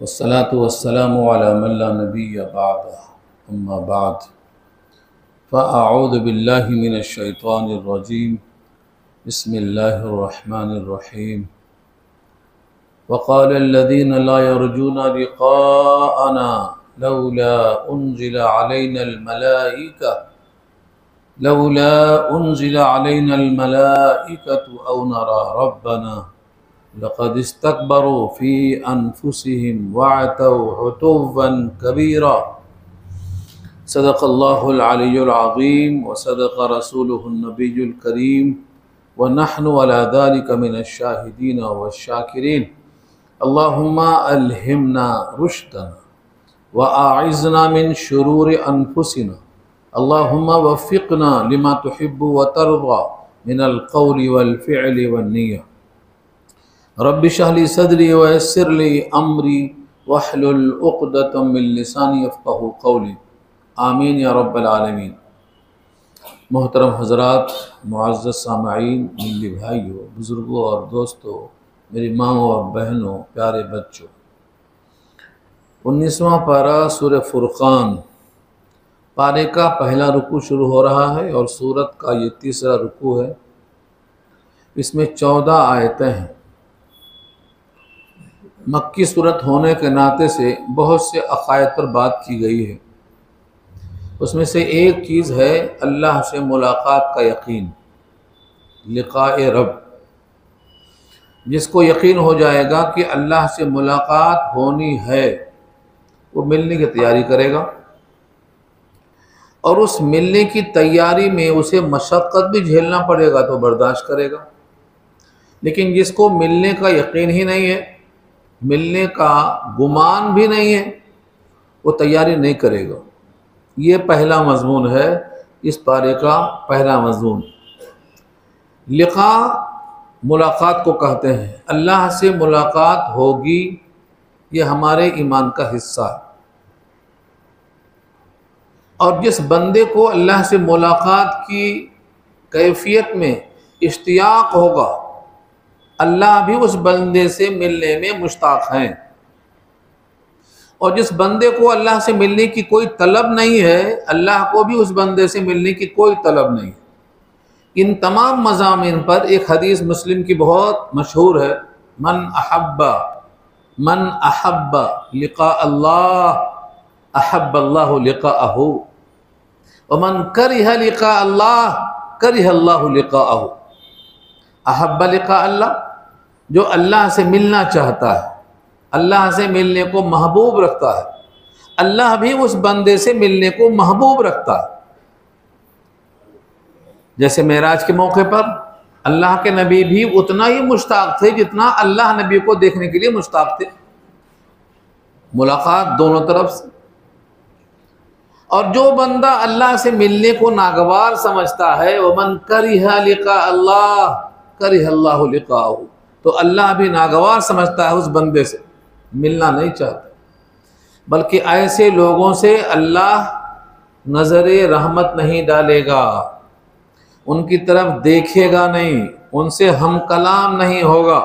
वस्सलातु वस्सलामु अला मन ला नबिय्य बअद अम्मा बाद फ़अऊज़ु बिल्लाहि मिनश शैतानिर रजीम बिस्मिल्लाहिर रहमानिर रहीम वक़ाल अल्लज़ीना ला यरजूना लिक़ाअना लौला उन्ज़िला अलैनल मलाइकतु औ नरा रब्बना लक़द इस्तकबरू फ़ी अनफुसिहिम वअतौ उतुव्वन कबीरा। सदक़ल्लाहुल अलियुल अज़ीम व सदक़ रसूलुहुन नबियुल करीम व नहनु अला ज़ालिका मिनश शाहिदीन वश्शाकिरीन। अल्लाहुम्मा अल्हिमना रुश्दना व आइज़ना मिन शुरूरि अनफुसिना। अल्लाहुम्मा वफ़्फ़िक़ना लिमा तुहिब्बु व तर्ज़ा मिनल क़ौलि वल फ़िअलि वन निय्या। रब्बि इश्रह ली सदरी व यस्सिर ली अमरी वहलुल उक़दतम मिन लिसानी यफ़क़हू क़ौली। आमीन या रब्बल आलमीन। मोहतरम हज़रात, मुअज़्ज़ज़ सामईन, मिल्ली भाइयों, बुज़ुर्गों और दोस्तों, मेरी माँओं और बहनों, प्यारे बच्चों, 19वां पारा सूरह फुरक़ान पारे का पहला रुकू शुरू हो रहा है और सूरत का ये तीसरा रुकू है। इसमें 14 आयतें हैं। मक्की सूरत होने के नाते से बहुत से अक़ायद पर बात की गई है। उसमें से एक चीज़ है अल्लाह से मुलाकात का यकीन, लिक़ाए रब। जिसको यकीन हो जाएगा कि अल्लाह से मुलाकात होनी है, वो मिलने की तैयारी करेगा और उस मिलने की तैयारी में उसे मशक्क़त भी झेलना पड़ेगा तो बर्दाश्त करेगा। लेकिन जिसको मिलने का यकीन ही नहीं है, मिलने का गुमान भी नहीं है, वो तैयारी नहीं करेगा। ये पहला मज़मून है, इस पारे का पहला मज़मून। लिक़ा मुलाकात को कहते हैं। अल्लाह से मुलाकात होगी, ये हमारे ईमान का हिस्सा है। और जिस बंदे को अल्लाह से मुलाकात की कैफियत में इश्तियाक होगा, अल्लाह भी उस बंदे से मिलने में मुश्ताक हैं। और जिस बंदे को अल्लाह से मिलने की कोई तलब नहीं है, अल्लाह को भी उस बंदे से मिलने की कोई तलब नहीं। इन तमाम मज़ामीन पर एक हदीस मुस्लिम की बहुत मशहूर है, मन अहब्बा लिक़ा अल्लाह अहब्बल्लाहु लिक़ाअहू व मन करिहा लिक़ा अल्लाह करिहा अल्लाहु लिक़ाअहू। अहब्बा लिक़ा अल्लाह, जो अल्लाह से मिलना चाहता है, अल्लाह से मिलने को महबूब रखता है, अल्लाह भी उस बंदे से मिलने को महबूब रखता है। जैसे मेराज के मौके पर अल्लाह के नबी भी उतना ही मुश्ताक थे जितना अल्लाह नबी को देखने के लिए मुश्ताक थे। मुलाकात दोनों तरफ से। और जो बंदा अल्लाह से मिलने को नागवार समझता है, वो मन करिहा लिक़ा अल्लाह करिहा अल्लाहु लिक़ाअहू, तो अल्लाह भी नागवार समझता है, उस बंदे से मिलना नहीं चाहता। बल्कि ऐसे लोगों से अल्लाह नज़रे रहमत नहीं डालेगा, उनकी तरफ देखेगा नहीं, उनसे हम कलाम नहीं होगा।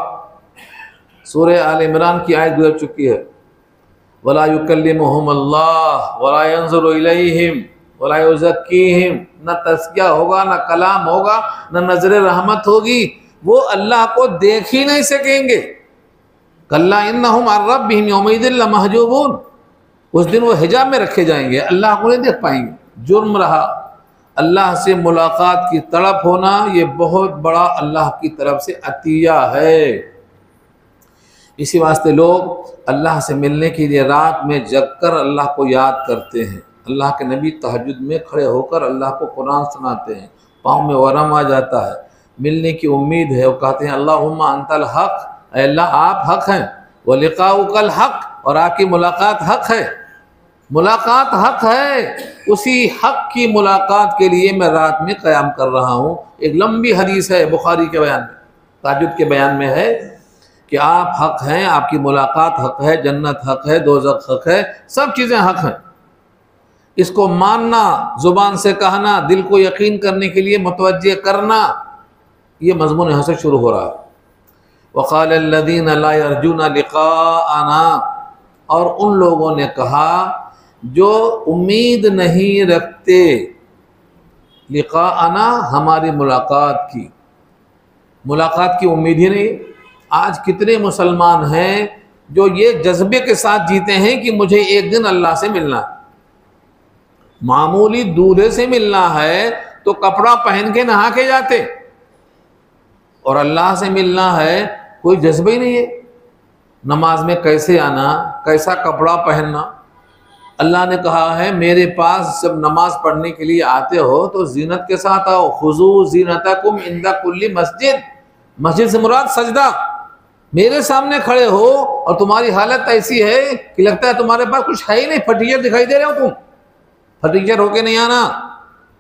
सूरह आल इमरान की आयत गुजर चुकी है, वला युकल्लिमुहुम अल्लाह वला यंज़ुरु इलैहिम वला युज़क्कीहिम। न तज़किया होगा, न कलाम होगा, न नज़र रहमत होगी। वो अल्लाह को देख ही नहीं सकेंगे। कल्ला इन्नहुम अन रब्बिहिम यौमइज़िन लमहजूबून। उस दिन वो हिजाब में रखे जाएंगे, अल्लाह को नहीं देख पाएंगे। जुर्म रहा। अल्लाह से मुलाकात की तड़प होना, ये बहुत बड़ा अल्लाह की तरफ से अतिया है। इसी वास्ते लोग अल्लाह से मिलने के लिए रात में जगकर अल्लाह को याद करते हैं। अल्लाह के नबी तहज्जुद में खड़े होकर अल्लाह को कुरान सुनाते हैं, पाँव में वरम आ जाता है, मिलने की उम्मीद है। वो कहते हैं अल्लाहुम्मा अंतल हक़, अल्लाह आप हक़ हैं, व लिक़ाउकल हक़, और आपकी मुलाकात हक़ है। मुलाकात हक़ है, उसी हक़ की मुलाकात के लिए मैं रात में क़याम कर रहा हूँ। एक लंबी हदीस है बुखारी के बयान में, तहज्जुद के बयान में है कि आप हक़ हैं, आपकी मुलाकात हक़ है, जन्नत हक़ है, दोज़ख हक़ है, सब चीज़ें हक़ हैं। इसको मानना, ज़ुबान से कहना, दिल को यकीन करने के लिए मुतवज्जे करना, ये मज़मून यहाँ से शुरू हो रहा है। वक़ाल अल्लज़ीना ला यरजूना लिक़ाअना, और उन लोगों ने कहा जो उम्मीद नहीं रखते लिक़ाअना, हमारी मुलाकात की उम्मीद ही नहीं। आज कितने मुसलमान हैं जो ये जज्बे के साथ जीते हैं कि मुझे एक दिन अल्लाह से मिलना है। मामूली दूल्हे से मिलना है तो कपड़ा पहन के नहा के जाते, और अल्लाह से मिलना है कोई जज्बा ही नहीं है। नमाज में कैसे आना, कैसा कपड़ा पहनना। अल्लाह ने कहा है मेरे पास जब नमाज पढ़ने के लिए आते हो तो जीनत के साथ आओ। खुजू जीनतकुम इंदा कुल्ली मस्जिद, मस्जिद से मुराद सजदा। मेरे सामने खड़े हो और तुम्हारी हालत ऐसी है कि लगता है तुम्हारे पास कुछ है ही नहीं, फटीचर दिखाई दे रहे हो तुम, फटीचर होके नहीं आना।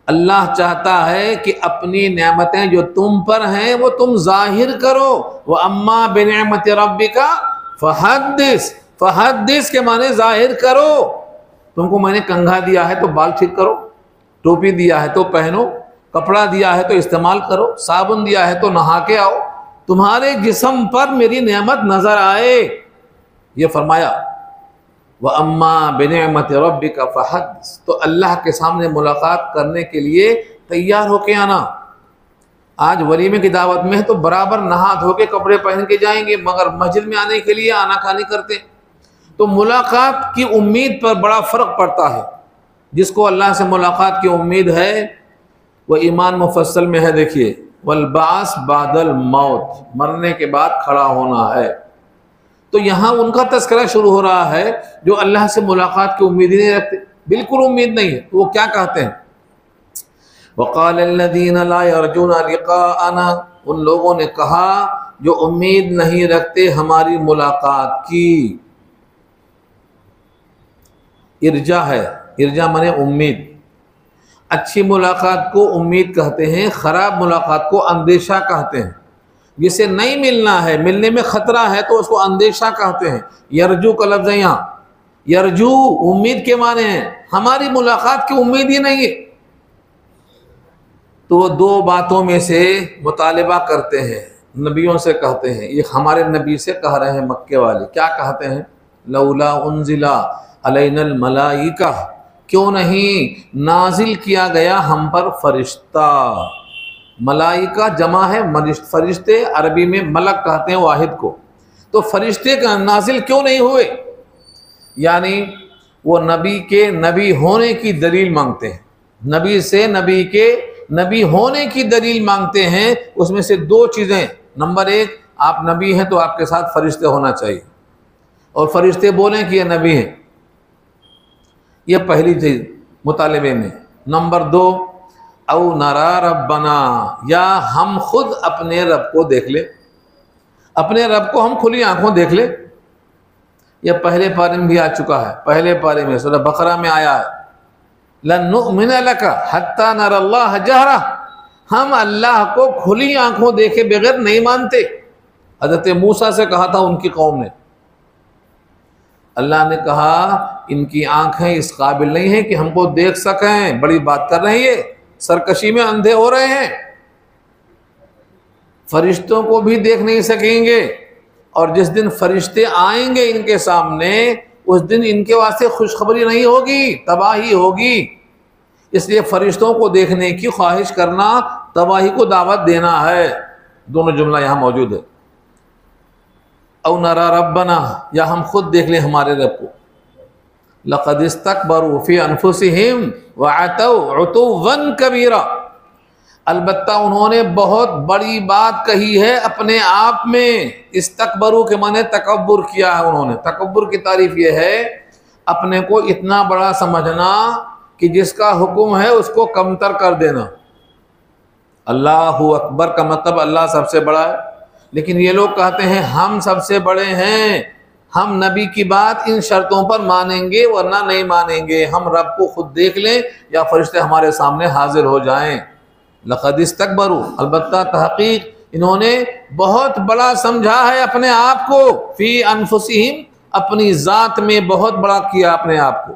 अल्लाह चाहता है कि अपनी नेमतें जो तुम पर हैं वो तुम जाहिर करो। वह अम्मा बिनिअमति रब्बिका फहद्दिस, फहद्दिस के माने जाहिर करो। तुमको मैंने कंघा दिया है तो बाल ठीक करो, टोपी दिया है तो पहनो, कपड़ा दिया है तो इस्तेमाल करो, साबुन दिया है तो नहा के आओ, तुम्हारे जिस्म पर मेरी नेमत नजर आए। ये फरमाया व अम्मा बिनिअमति रब्बिका फहद्दिस। तो अल्लाह के सामने मुलाकात करने के लिए तैयार होके आना। आज वलीमे की दावत में है तो बराबर नहा धो के कपड़े पहन के जाएंगे, मगर मस्जिद में आने के लिए आनाकानी करते। तो मुलाकात की उम्मीद पर बड़ा फ़र्क पड़ता है। जिसको अल्लाह से मुलाकात की उम्मीद है वह ईमान मुफस्सल में है। देखिए वल्बास बादल मौत, मरने के बाद खड़ा होना है। तो यहाँ उनका तस्करा शुरू हो रहा है जो अल्लाह से मुलाकात की उम्मीद ही नहीं रखते, बिल्कुल उम्मीद नहीं है। तो वो क्या कहते हैं, वक़ाल अल्लज़ीना ला यरजूना लिक़ाअना, उन लोगों ने कहा जो उम्मीद नहीं रखते हमारी मुलाकात की। इर्जा है, इर्जा माने उम्मीद। अच्छी मुलाकात को उम्मीद कहते हैं, ख़राब मुलाकात को अंदेशा कहते हैं। जिसे नहीं मिलना है, मिलने में ख़तरा है तो उसको अंदेशा कहते हैं। यरजू का लफ्ज़ है यहाँ, यरजू उम्मीद के माने हैं, हमारी मुलाकात की उम्मीद ही नहीं है। तो वो दो बातों में से मुतालिबा करते हैं, नबियों से कहते हैं। ये हमारे नबी से कह रहे हैं मक्के वाले, क्या कहते हैं, लौला उन्जिला अलैनल मलाइका, क्यों नहीं नाजिल किया गया हम पर फरिश्ता। मलाइका जमा है फरिश्ते, अरबी में मलक कहते हैं वाहिद को। तो फरिश्ते का नाजिल क्यों नहीं हुए, यानी वो नबी के नबी होने की दलील मांगते हैं। नबी से नबी के नबी होने की दलील मांगते हैं। उसमें से दो चीज़ें, नंबर एक, आप नबी हैं तो आपके साथ फरिश्ते होना चाहिए और फरिश्ते बोलें कि ये नबी हैं, ये पहली चीज़ मुतालिबे में। नंबर दो, औ नरा रब्बना, या हम खुद अपने रब को देख ले, अपने रब को हम खुली आंखों देख ले। यह पहले पारे में भी आ चुका है, पहले पारे में सूरह बकरा में आया है, लन नुअमिना लका हत्ता नरल्लाह जहरा, हम अल्लाह को खुली आंखों देखे बगैर नहीं मानते। हज़रत मूसा से कहा था उनकी कौम ने, अल्लाह ने कहा इनकी आंखें इस काबिल नहीं है कि हमको देख सकें, बड़ी बात कर रहे हैं, सरकशी में अंधे हो रहे हैं, फरिश्तों को भी देख नहीं सकेंगे। और जिस दिन फरिश्ते आएंगे इनके सामने, उस दिन इनके वास्ते खुशखबरी नहीं होगी, तबाही होगी। इसलिए फरिश्तों को देखने की ख्वाहिश करना तबाही को दावत देना है। दोनों जुमला यहाँ मौजूद है, औ नरा रब्बना, या हम खुद देख लें हमारे रब को। लक़द इस्तकबरू फ़ी अनफुसिहिम व अतौ उतुव्वन कबीरा, अलबत्ता उन्होंने बहुत बड़ी बात कही है अपने आप में। इस्तकबरू के माने तकब्बुर किया है उन्होंने। तकब्बुर की तारीफ ये है अपने को इतना बड़ा समझना कि जिसका हुक्म है उसको कमतर कर देना। अल्लाहु अकबर का मतलब अल्लाह सबसे बड़ा है, लेकिन ये लोग कहते हैं हम सबसे बड़े हैं, हम नबी की बात इन शर्तों पर मानेंगे वरना नहीं मानेंगे। हम रब को खुद देख लें या फरिश्ते हमारे सामने हाजिर हो जाएं। लक़द इस्तकबरू, अलबत्ता तहक़ीक़ इन्होंने बहुत बड़ा समझा है अपने आप को। फ़ी अनफुसिहिम, अपनी ज़ात में बहुत बड़ा किया अपने आप को।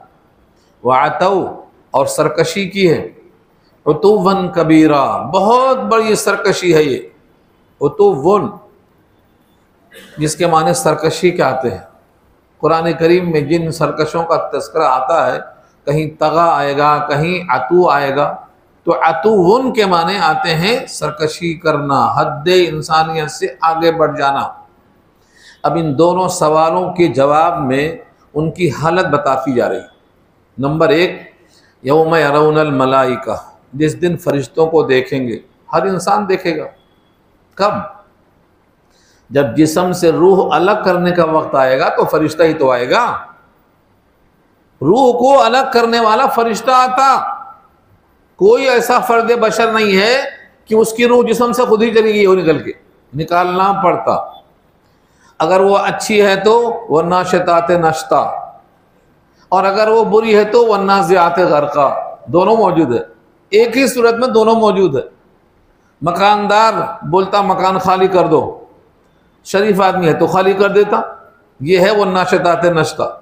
वअतौ, और सरकशी की है। उतुव्वन कबीरा, बहुत बड़ी सरकशी है ये। उतुव्वन जिसके माने सरकशी कहते हैं। कुरान करीम में जिन सरकशों का तस्करा आता है, कहीं तगा आएगा, कहीं अतू आएगा, तो अतून के माने आते हैं सरकशी करना, हद इंसानियत से आगे बढ़ जाना। अब इन दोनों सवालों के जवाब में उनकी हालत बताती जा रही। नंबर 1, यौम यरौनल मलाइका, जिस दिन फरिश्तों को देखेंगे, हर इंसान देखेगा। कब? जब जिस्म से रूह अलग करने का वक्त आएगा तो फरिश्ता ही तो आएगा। रूह को अलग करने वाला फरिश्ता आता, कोई ऐसा फर्द बशर नहीं है कि उसकी रूह जिस्म से खुद ही चली गई हो, निकल के निकालना पड़ता। अगर वो अच्छी है तो वह नाशिताते नश्ता, और अगर वो बुरी है तो वह नाज़ियाते गरका, दोनों मौजूद है। एक ही सूरत में दोनों मौजूद है। मकानदार बोलता मकान खाली कर दो, शरीफ आदमी है तो खाली कर देता, ये है वो नाशिताते नश्ता।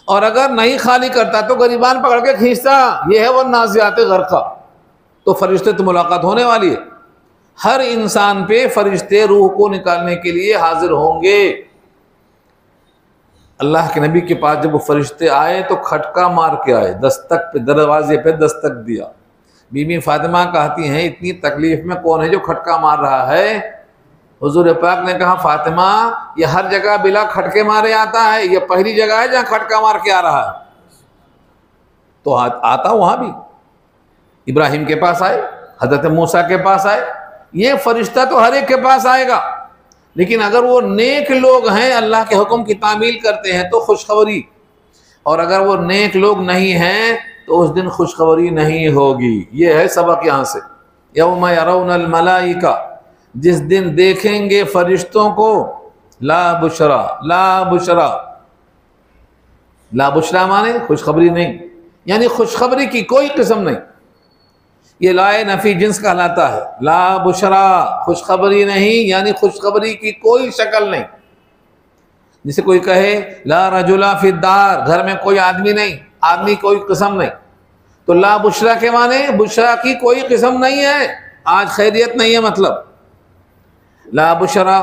और अगर नहीं खाली करता तो गरीबान पकड़ के खींचता, ये है वो नाज़ियाते गरका। तो फरिश्ते तो मुलाकात होने वाली है। हर इंसान पे फरिश्ते रूह को निकालने के लिए हाजिर होंगे। अल्लाह के नबी के पास जब वो फरिश्ते आए तो खटका मार के आए, दस्तक पे, दरवाजे पे दस्तक दिया। बीबी फातिमा कहती हैं, इतनी तकलीफ में कौन है जो खटका मार रहा है? हुजूर पाक ने कहा, फातिमा ये हर जगह बिला खटके मारे आता है, ये पहली जगह है जहां खटका मार के आ रहा है। तो आता वहां भी, इब्राहिम के पास आए, हजरत मूसा के पास आए, ये फरिश्ता तो हर एक के पास आएगा। लेकिन अगर वो नेक लोग हैं, अल्लाह के हुक्म की तामील करते हैं तो खुशखबरी, और अगर वो नेक लोग नहीं हैं तो उस दिन खुशखबरी नहीं होगी। ये है सबक यहाँ से। यौम यरौनल मलाइका, जिस दिन देखेंगे फरिश्तों को, ला बुशरा, ला बुशरा, ला बुशरा माने खुशखबरी नहीं, यानी खुशखबरी की कोई किस्म नहीं। ये लाए नफी जिन्स कहलाता है। ला बुशरा, खुशखबरी नहीं, यानी खुशखबरी की कोई शक्ल नहीं। जिसे कोई कहे ला रजुला फिद्दार, घर में कोई आदमी नहीं, आदमी कोई किस्म नहीं, तो ला बुशरा के माने बुशरा की कोई किस्म नहीं है, आज खैरियत नहीं है, मतलब ला बुशरा,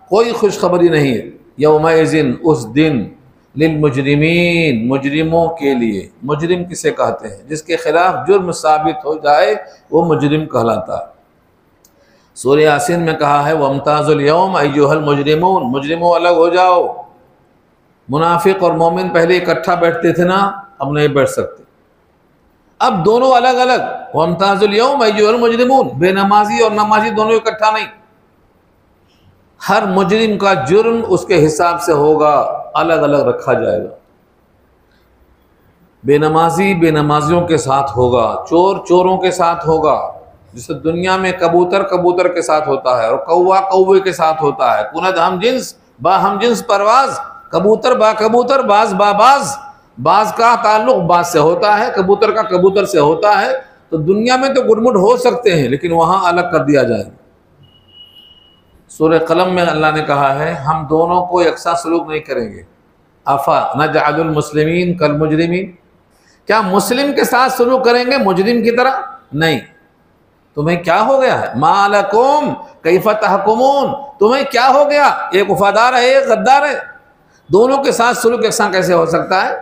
कोई खुशखबरी नहीं है। यौमइज़िन, उस दिन, लिल मुजरिमीन, मुजरिमों के लिए। मुजरिम किसे कहते हैं? जिसके खिलाफ जुर्म साबित हो जाए वो मुजरिम कहलाता है। सूरह यासीन में कहा है, वमताजुल यौम अय्युहल मुजरिमून, मुजरिमों अलग हो जाओ। मुनाफिक और मोमिन पहले इकट्ठा बैठते थे ना, अब नहीं बैठ सकते, अब दोनों अलग अलग। वमताजुल यौम अय्युहल मुजरिमून, बेनमाजी और नमाजी दोनों इकट्ठा नहीं। हर मुजरिम का जुर्म उसके हिसाब से होगा, अलग अलग रखा जाएगा। बेनमाजी बेनमाजियों के साथ होगा, चोर चोरों के साथ होगा। जैसे दुनिया में कबूतर कबूतर के साथ होता है और कौवा कौवे के साथ होता है। कुनद हम जिन्स बा हम जिन्स परवाज, कबूतर बा कबूतर, बाज बा बाज, बाज का ताल्लुक बाज से होता है, कबूतर का कबूतर से होता है। तो दुनिया में तो गुडमुड हो सकते हैं, लेकिन वहां अलग कर दिया जाएगा। सूरह कलम में अल्लाह ने कहा है, हम दोनों को यकसा सलूक नहीं करेंगे। आफा नजअलुल मुस्लिमीन कल मुजरिमीन, क्या मुस्लिम के साथ सलूक करेंगे मुजरिम की तरह? नहीं। तुम्हें क्या हो गया है? मालकुम कैफ तहकुमून, तुम्हें क्या हो गया? एक वफादार है, एक गद्दार है, दोनों के साथ सलूक यकसा कैसे हो सकता है?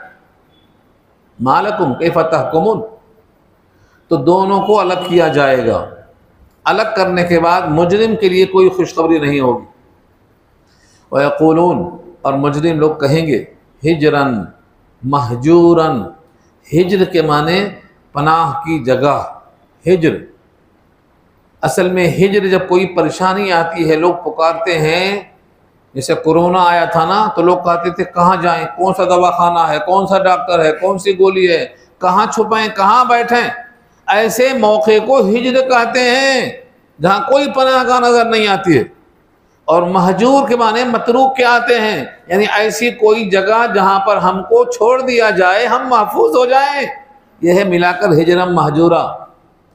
मालकुम कैफ तहकुमून। तो दोनों को अलग किया जाएगा। अलग करने के बाद मुजरिम के लिए कोई खुशखबरी नहीं होगी। वयक़ूलून, और मुजरिम लोग कहेंगे, हिजरन महजूरन, हिजर के माने पनाह की जगह। हिजर, असल में हिजर जब कोई परेशानी आती है लोग पुकारते हैं। जैसे कोरोना आया था ना, तो लोग कहते थे कहाँ जाएं, कौन सा दवाखाना है, कौन सा डॉक्टर है, कौन सी गोली है, कहाँ छुपाएं, कहाँ बैठें। ऐसे मौके को हिजर कहते हैं, जहाँ कोई पनाहगाह नजर नहीं आती है। और महजूर के माने मतरूक के आते हैं, यानी ऐसी कोई जगह जहाँ पर हमको छोड़ दिया जाए, हम महफूज हो जाएं। यह है मिलाकर हिजरम महजूरा।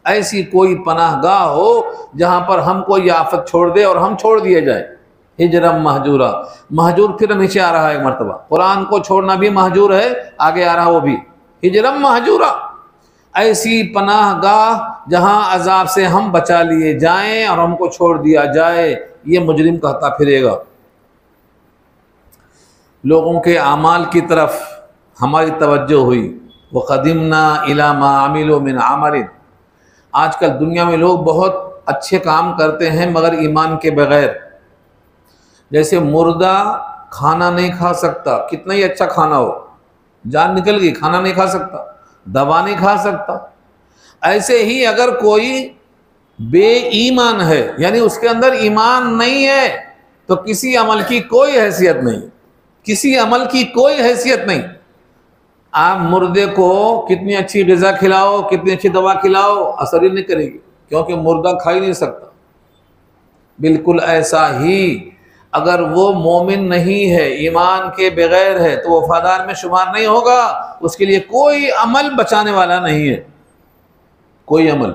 ऐसी कोई पनाहगाह हो जहाँ पर हमको ये आफत छोड़ दे और हम छोड़ दिए जाए, हिजरम महजूरा। महजूर फिर नीचे आ रहा है एक मरतबा, कुरान को छोड़ना भी महजूर है, आगे आ रहा वो भी हिजरम महजूरा। ऐसी पनाहगाह जहाँ अजाब से हम बचा लिए जाएं और हमको छोड़ दिया जाए, ये मुजरिम कहता फिरेगा। लोगों के आमाल की तरफ हमारी तवज्जो हुई। वक़दिमना इला मा अमिलू मिन अमलिन। आजकल दुनिया में लोग बहुत अच्छे काम करते हैं मगर ईमान के बगैर। जैसे मुर्दा खाना नहीं खा सकता, कितना ही अच्छा खाना हो, जान निकल गई, खाना नहीं खा सकता, दवा नहीं खा सकता। ऐसे ही अगर कोई बेईमान है, यानी उसके अंदर ईमान नहीं है, तो किसी अमल की कोई हैसियत नहीं, किसी अमल की कोई हैसियत नहीं। आप मुर्दे को कितनी अच्छी ग़िज़ा खिलाओ, कितनी अच्छी दवा खिलाओ, असर ही नहीं करेगी, क्योंकि मुर्दा खा ही नहीं सकता। बिल्कुल ऐसा ही अगर वो मोमिन नहीं है, ईमान के बगैर है, तो वफादार में शुमार नहीं होगा। उसके लिए कोई अमल बचाने वाला नहीं है, कोई अमल।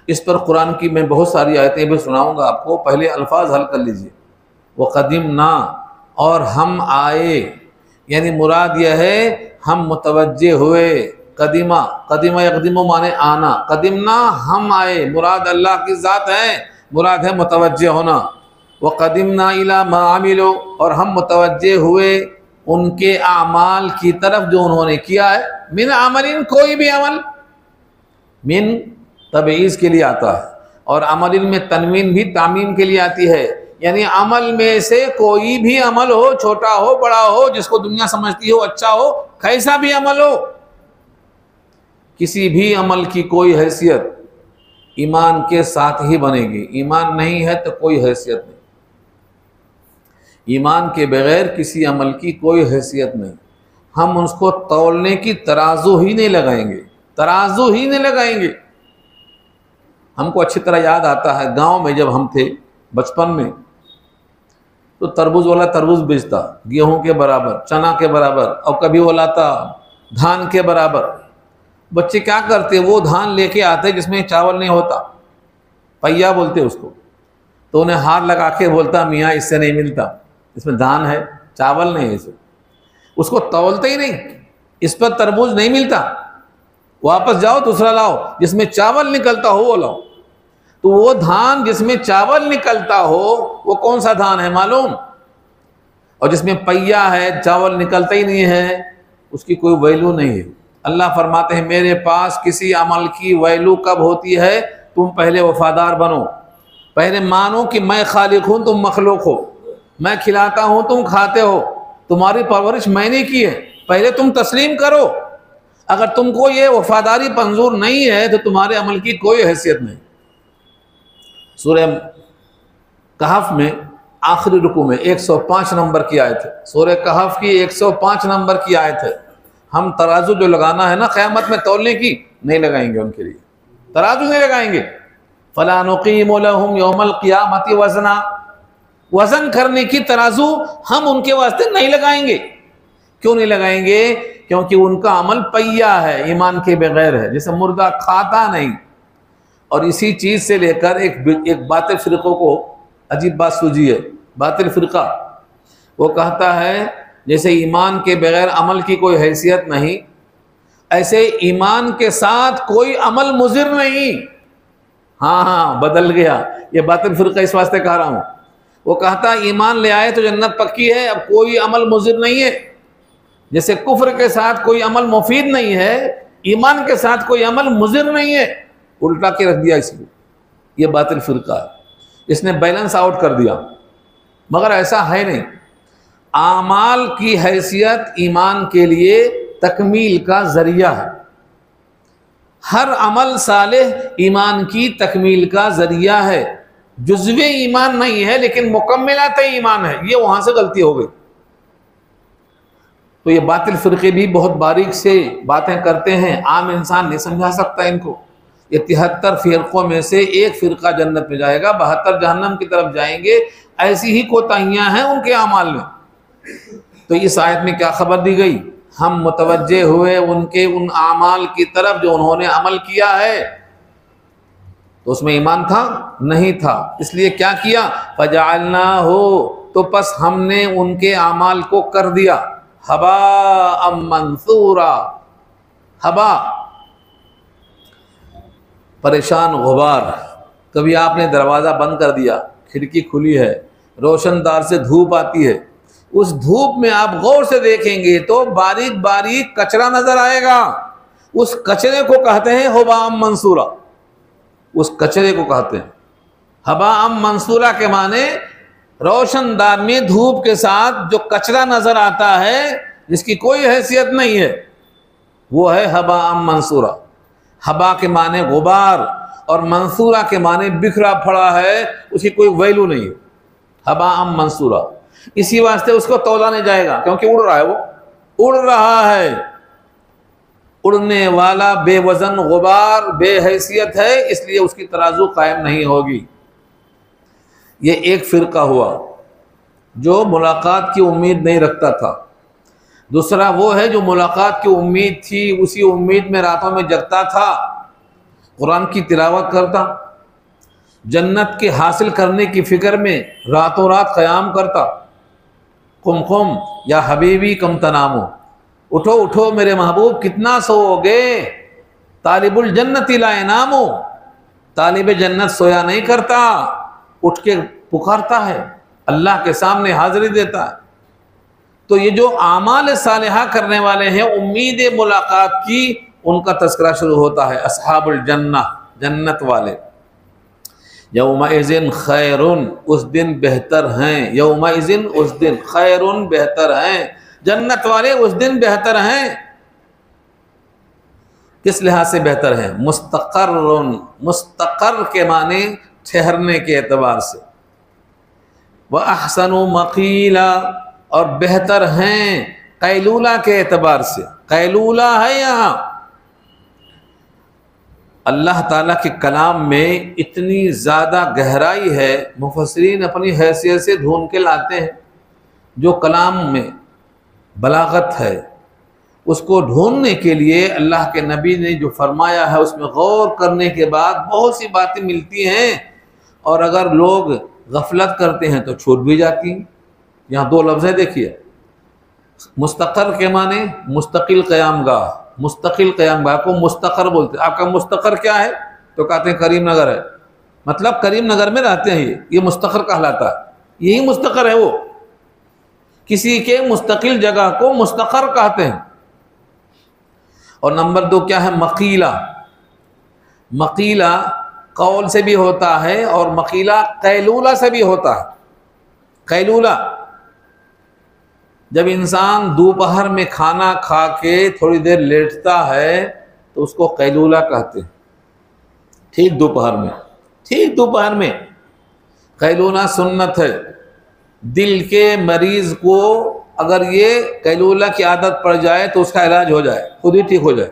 इस पर कुरान की मैं बहुत सारी आयतें भी सुनाऊंगा आपको, पहले अल्फाज हल कर लीजिए। वो क़दिमना, और हम आए, यानी मुराद यह है हम मुतवज्जे हुए। कदीमा, कदीमा यक़दिमु माने आना, कदीमना हम आए, मुराद अल्लाह की ज़ात है, मुराद है मुतवज्जे होना। वक़दिमना इला मा अमिलू, और हम मुतवज्जे हुए उनके आमाल की तरफ जो उन्होंने किया है। मिन अमलिन, कोई भी अमल, मिन तबईज़ के लिए आता है, और अमलिन में तनवीन भी तामीम के लिए आती है, यानी अमल में से कोई भी अमल हो, छोटा हो बड़ा हो, जिसको दुनिया समझती हो अच्छा हो, कैसा भी अमल हो, किसी भी अमल की कोई हैसियत ईमान के साथ ही बनेगी। ईमान नहीं है तो कोई हैसियत नहीं, ईमान के बगैर किसी अमल की कोई हैसियत नहीं। हम उसको तौलने की तराजू ही नहीं लगाएंगे, तराजू ही नहीं लगाएंगे। हमको अच्छी तरह याद आता है, गांव में जब हम थे बचपन में, तो तरबूज वाला तरबूज बेचता गेहूं के बराबर, चना के बराबर, और कभी वो लाता धान के बराबर। बच्चे क्या करते, वो धान लेके आते जिसमें चावल नहीं होता, पहिया बोलते उसको, तो उन्हें हार लगा के बोलता मियाँ इससे नहीं मिलता, इसमें धान है, चावल नहीं है इसमें। उसको तौलते ही नहीं, इस पर तरबूज नहीं मिलता, वापस जाओ दूसरा लाओ जिसमें चावल निकलता हो वो लाओ। तो वो धान जिसमें चावल निकलता हो वो कौन सा धान है मालूम? और जिसमें पहिया है, चावल निकलता ही नहीं है, उसकी कोई वैल्यू नहीं है। अल्लाह फरमाते हैं मेरे पास किसी अमल की वैल्यू कब होती है? तुम पहले वफादार बनो, पहले मानो कि मैं खालिक हूँ, तुम मखलूक हो, मैं खिलाता हूँ तुम खाते हो, तुम्हारी परवरिश मैंने की है, पहले तुम तस्लीम करो। अगर तुमको ये वफादारी मंजूर नहीं है तो तुम्हारे अमल की कोई हैसियत नहीं। सूरह कहफ में आखिरी रुकू में 105 नंबर की आयत है, सूरह कहफ की 105 नंबर की आयत है। हम तराजू जो लगाना है ना क़यामत में तौलने की, नहीं लगाएंगे, उनके लिए तराजू नहीं लगाएंगे। फला नुक़ीमु लहुम यौमल क़ियामति वज़ना, वज़न करने की तराजू हम उनके वास्ते नहीं लगाएंगे। क्यों नहीं लगाएंगे? क्योंकि उनका अमल पहिया है, ईमान के बगैर है, जैसे मुर्दा खाता नहीं। और इसी चीज़ से लेकर एक बातिल फ़िरक़ों को अजीब बात सूझी है। बातिल फ़िरक़ा वो कहता है जैसे ईमान के बगैर अमल की कोई हैसियत नहीं, ऐसे ईमान के साथ कोई अमल मुज़िर नहीं। हाँ, बदल गया, ये बातिल फ़िरक़ा इस वास्ते कह रहा हूँ। वो कहता है ईमान ले आए तो जन्नत पक्की है, अब कोई अमल मुज़िर नहीं है। जैसे कुफ्र के साथ कोई अमल मुफीद नहीं है, ईमान के साथ कोई अमल मुज़िर नहीं है, उल्टा के रख दिया इसको। ये बातिल फ़िरक़ा है, इसने बैलेंस आउट कर दिया, मगर ऐसा है नहीं। आमाल की हैसियत ईमान के लिए तकमील का ज़रिया है। हर अमल सालेह ईमान की तकमील का ज़रिया है। जुज़वे ईमान नहीं है लेकिन मुकम्मिलात ईमान है, ये वहाँ से गलती हो गई। तो ये बातिल फ़िरक़े भी बहुत बारीक से बातें करते हैं, आम इंसान नहीं समझा सकता इनको। ये 73 फ़िरक़ों में से एक फ़िरक़ा जन्नत में जाएगा, 72 जहन्नम की तरफ जाएंगे। ऐसी ही कोताहियाँ हैं उनके अमाल में। तो इस आयत में क्या खबर दी गई? हम मुतवज्जे हुए उनके उन आमाल की तरफ जो उन्होंने अमल किया है। तो उसमें ईमान था? नहीं था। इसलिए क्या किया? फजअलनाहु, तो बस हमने उनके आमाल को कर दिया हबाअम मंसूरा। हबा परेशान गुबार। कभी आपने दरवाज़ा बंद कर दिया, खिड़की खुली है, रोशनदार से धूप आती है, उस धूप में आप गौर से देखेंगे तो बारीक बारीक कचरा नजर आएगा। उस कचरे को कहते हैं हुबाम मंसूरा। उस कचरे को कहते हैं हबाम मंसूरा के माने रोशनदान में धूप के साथ जो कचरा नजर आता है जिसकी कोई हैसियत नहीं है, वो है हबाम मंसूरा। हबा के माने गुबार और मंसूरा के माने बिखरा पड़ा है, उसकी कोई वैल्यू नहीं है। हबाम मंसूरा, इसी वास्ते उसको तौला नहीं जाएगा क्योंकि उड़ रहा है, वो उड़ रहा है। उड़ने वाला बेवजन गुबार बेहैसियत है, इसलिए उसकी तराजू कायम नहीं होगी। ये एक फिरका हुआ जो मुलाकात की उम्मीद नहीं रखता था। दूसरा वो है जो मुलाकात की उम्मीद थी, उसी उम्मीद में रातों में जगता था, कुरान की तिलावत करता, जन्नत के हासिल करने की फिक्र में रातों रात क़याम करता। कुम कुम या हबीबी कम तनामो, उठो उठो मेरे महबूब कितना सोओगे, तालिबुल जन्नती ला इनामो, तालिब जन्नत सोया नहीं करता, उठ के पुकारता है, अल्लाह के सामने हाजिरी देता है। तो ये जो आमाल सालिहा करने वाले हैं उम्मीद मुलाकात की, उनका तस्करा शुरू होता है। अस्हाबुल जन्ना, जन्नत वाले। यौमइज़िन खैरुन, उस दिन बेहतर हैं। यौमइज़िन, उस दिन, खैरुन, बेहतर हैं। जन्नत वाले उस दिन बेहतर हैं। किस लिहाज से बेहतर हैं? मुस्तक़र्रुन, मुस्तक़र के माने ठहरने के एतबार से। व अहसनु मक़ीला, और बेहतर हैं कैलूला के एतबार से। कैलूला है यहाँ अल्लाह ताला के कलाम में इतनी ज़्यादा गहराई है, मुफस्सिरीन अपनी हैसियत से ढूंढ के लाते हैं। जो कलाम में बलागत है उसको ढूंढने के लिए अल्लाह के नबी ने जो फरमाया है उसमें गौर करने के बाद बहुत सी बातें मिलती हैं, और अगर लोग गफलत करते हैं तो छूट भी जाती हैं। यहाँ दो लफ्ज़ देखिए, मुस्तक़र के माने मुस्तकिल क़यामगाह, मुस्तकिल क़यामगाह को मुस्तक़र बोलते हैं। आपका मुस्तक़र क्या है? तो कहते हैं करीम नगर है, मतलब करीम नगर में रहते हैं, ये मुस्तक़र कहलाता है। यही मुस्तक़र है, वो किसी के मुस्तकिल जगह को मुस्तक़र कहते हैं। और नंबर दो क्या है? मक़ीला। मक़ीला कौल से भी होता है और मक़ीला कैलूला से भी होता है। कैलूला जब इंसान दोपहर में खाना खा के थोड़ी देर लेटता है तो उसको कैलूला कहते हैं। ठीक दोपहर में, ठीक दोपहर में कैलूला सुन्नत है। दिल के मरीज़ को अगर ये कैलूला की आदत पड़ जाए तो उसका इलाज हो जाए, खुद ही ठीक हो जाए।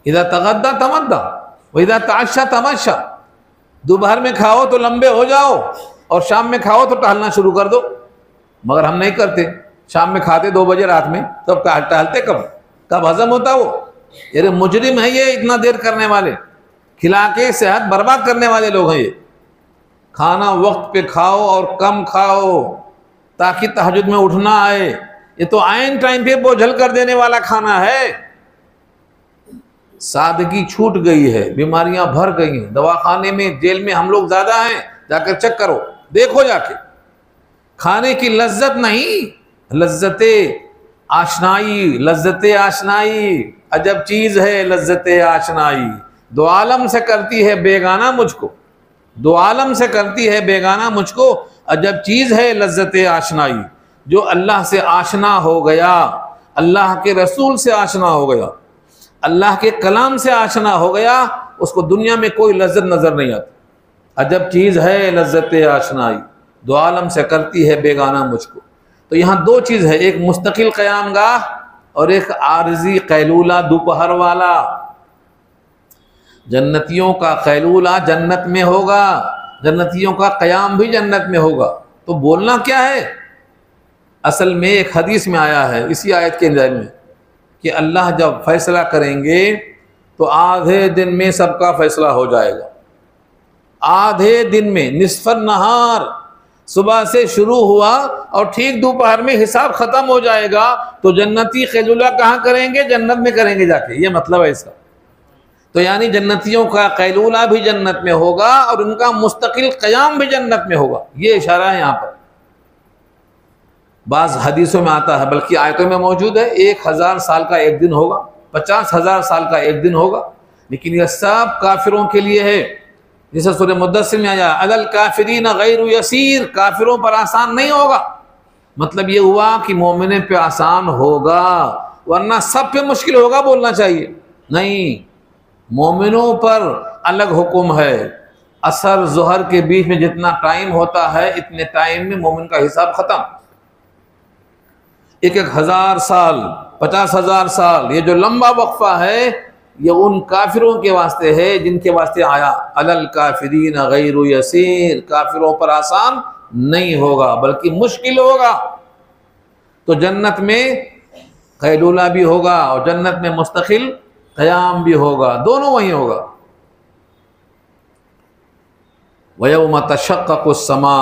इधर तगद्दा तमद्दा व इधर ताशा तमाशा, दोपहर में खाओ तो लंबे हो जाओ और शाम में खाओ तो टहलना शुरू कर दो। मगर हम नहीं करते, शाम में खाते 2 बजे रात में, तो टहलते कब हजम होता वो? अरे मुजरिम है ये, इतना देर करने वाले, खिला के सेहत बर्बाद करने वाले लोग हैं ये। खाना वक्त पे खाओ और कम खाओ ताकि तहज्जुद में उठना आए। ये तो आइन टाइम पे बोझल कर देने वाला खाना है। सादगी छूट गई है, बीमारियां भर गई हैं, दवाखाने में जेल में हम लोग ज़्यादा हैं, जाकर चेक करो, देखो जाके। खाने की लज्जत नहीं, लज्जते आशनाई, लज्जते आशनाई, अजब चीज़ है लज्जते आशनाई। दो आलम से करती है बेगाना मुझको, दो आलम से करती है बेगाना मुझको, अजब चीज़ है लज्जते आशनाई। जो अल्लाह से आशना हो गया, अल्लाह के रसूल से आशना हो गया, अल्लाह के कलाम से आशना हो गया, उसको दुनिया में कोई लज्जत नज़र नहीं आती। अजब चीज़ है लज्जते आशनाई, दो आलम से करती है बेगाना मुझको। तो यहाँ दो चीज़ है, एक मुस्तकिल क़यामगाह और एक आरजी कैलूला दोपहर वाला। जन्नतियों का कैलूला जन्नत में होगा, जन्नतियों का क़याम भी जन्नत में होगा। तो बोलना क्या है? असल में एक हदीस में आया है इसी आयत के अंदर में कि अल्लाह जब फैसला करेंगे तो आधे दिन में सबका फैसला हो जाएगा। आधे दिन में, निस्फ़न नहार, सुबह से शुरू हुआ और ठीक दोपहर में हिसाब ख़त्म हो जाएगा। तो जन्नती कैलूला कहाँ करेंगे? जन्नत में करेंगे जाके, ये मतलब है इसका। तो यानी जन्नतियों का कैलूला भी जन्नत में होगा और उनका मुस्तकिल क़याम भी जन्नत में होगा, ये इशारा है यहाँ पर। बाज़ हदीसों में आता है, बल्कि आयतों में मौजूद है, 1000 साल का एक दिन होगा, 50,000 साल का एक दिन होगा। लेकिन यह सब काफिरों के लिए है। जैसे सूरह मुद्दस्सिर में आया, अलल काफिरीन गैरु यसीर, काफिरों पर आसान नहीं होगा। मतलब ये हुआ कि मोमिन पे आसान होगा, वरना सब पे मुश्किल होगा बोलना चाहिए। नहीं, मोमिनों पर अलग हुक्म है। असर ज़ोहर के बीच में जितना टाइम होता है, इतने टाइम में मोमिन का हिसाब ख़त्म। 1,000 साल, 50,000 साल, ये जो लंबा वक्फा है, ये उन काफिरों के वास्ते है जिनके वास्ते आया अलल काफिरीन गैरु यसीर, काफिरों पर आसान नहीं होगा बल्कि मुश्किल होगा। तो जन्नत में कैलूला भी होगा और जन्नत में मुस्तकिल क़याम भी होगा, दोनों वहीं होगा। वयौम तशक्क़क़ुस समा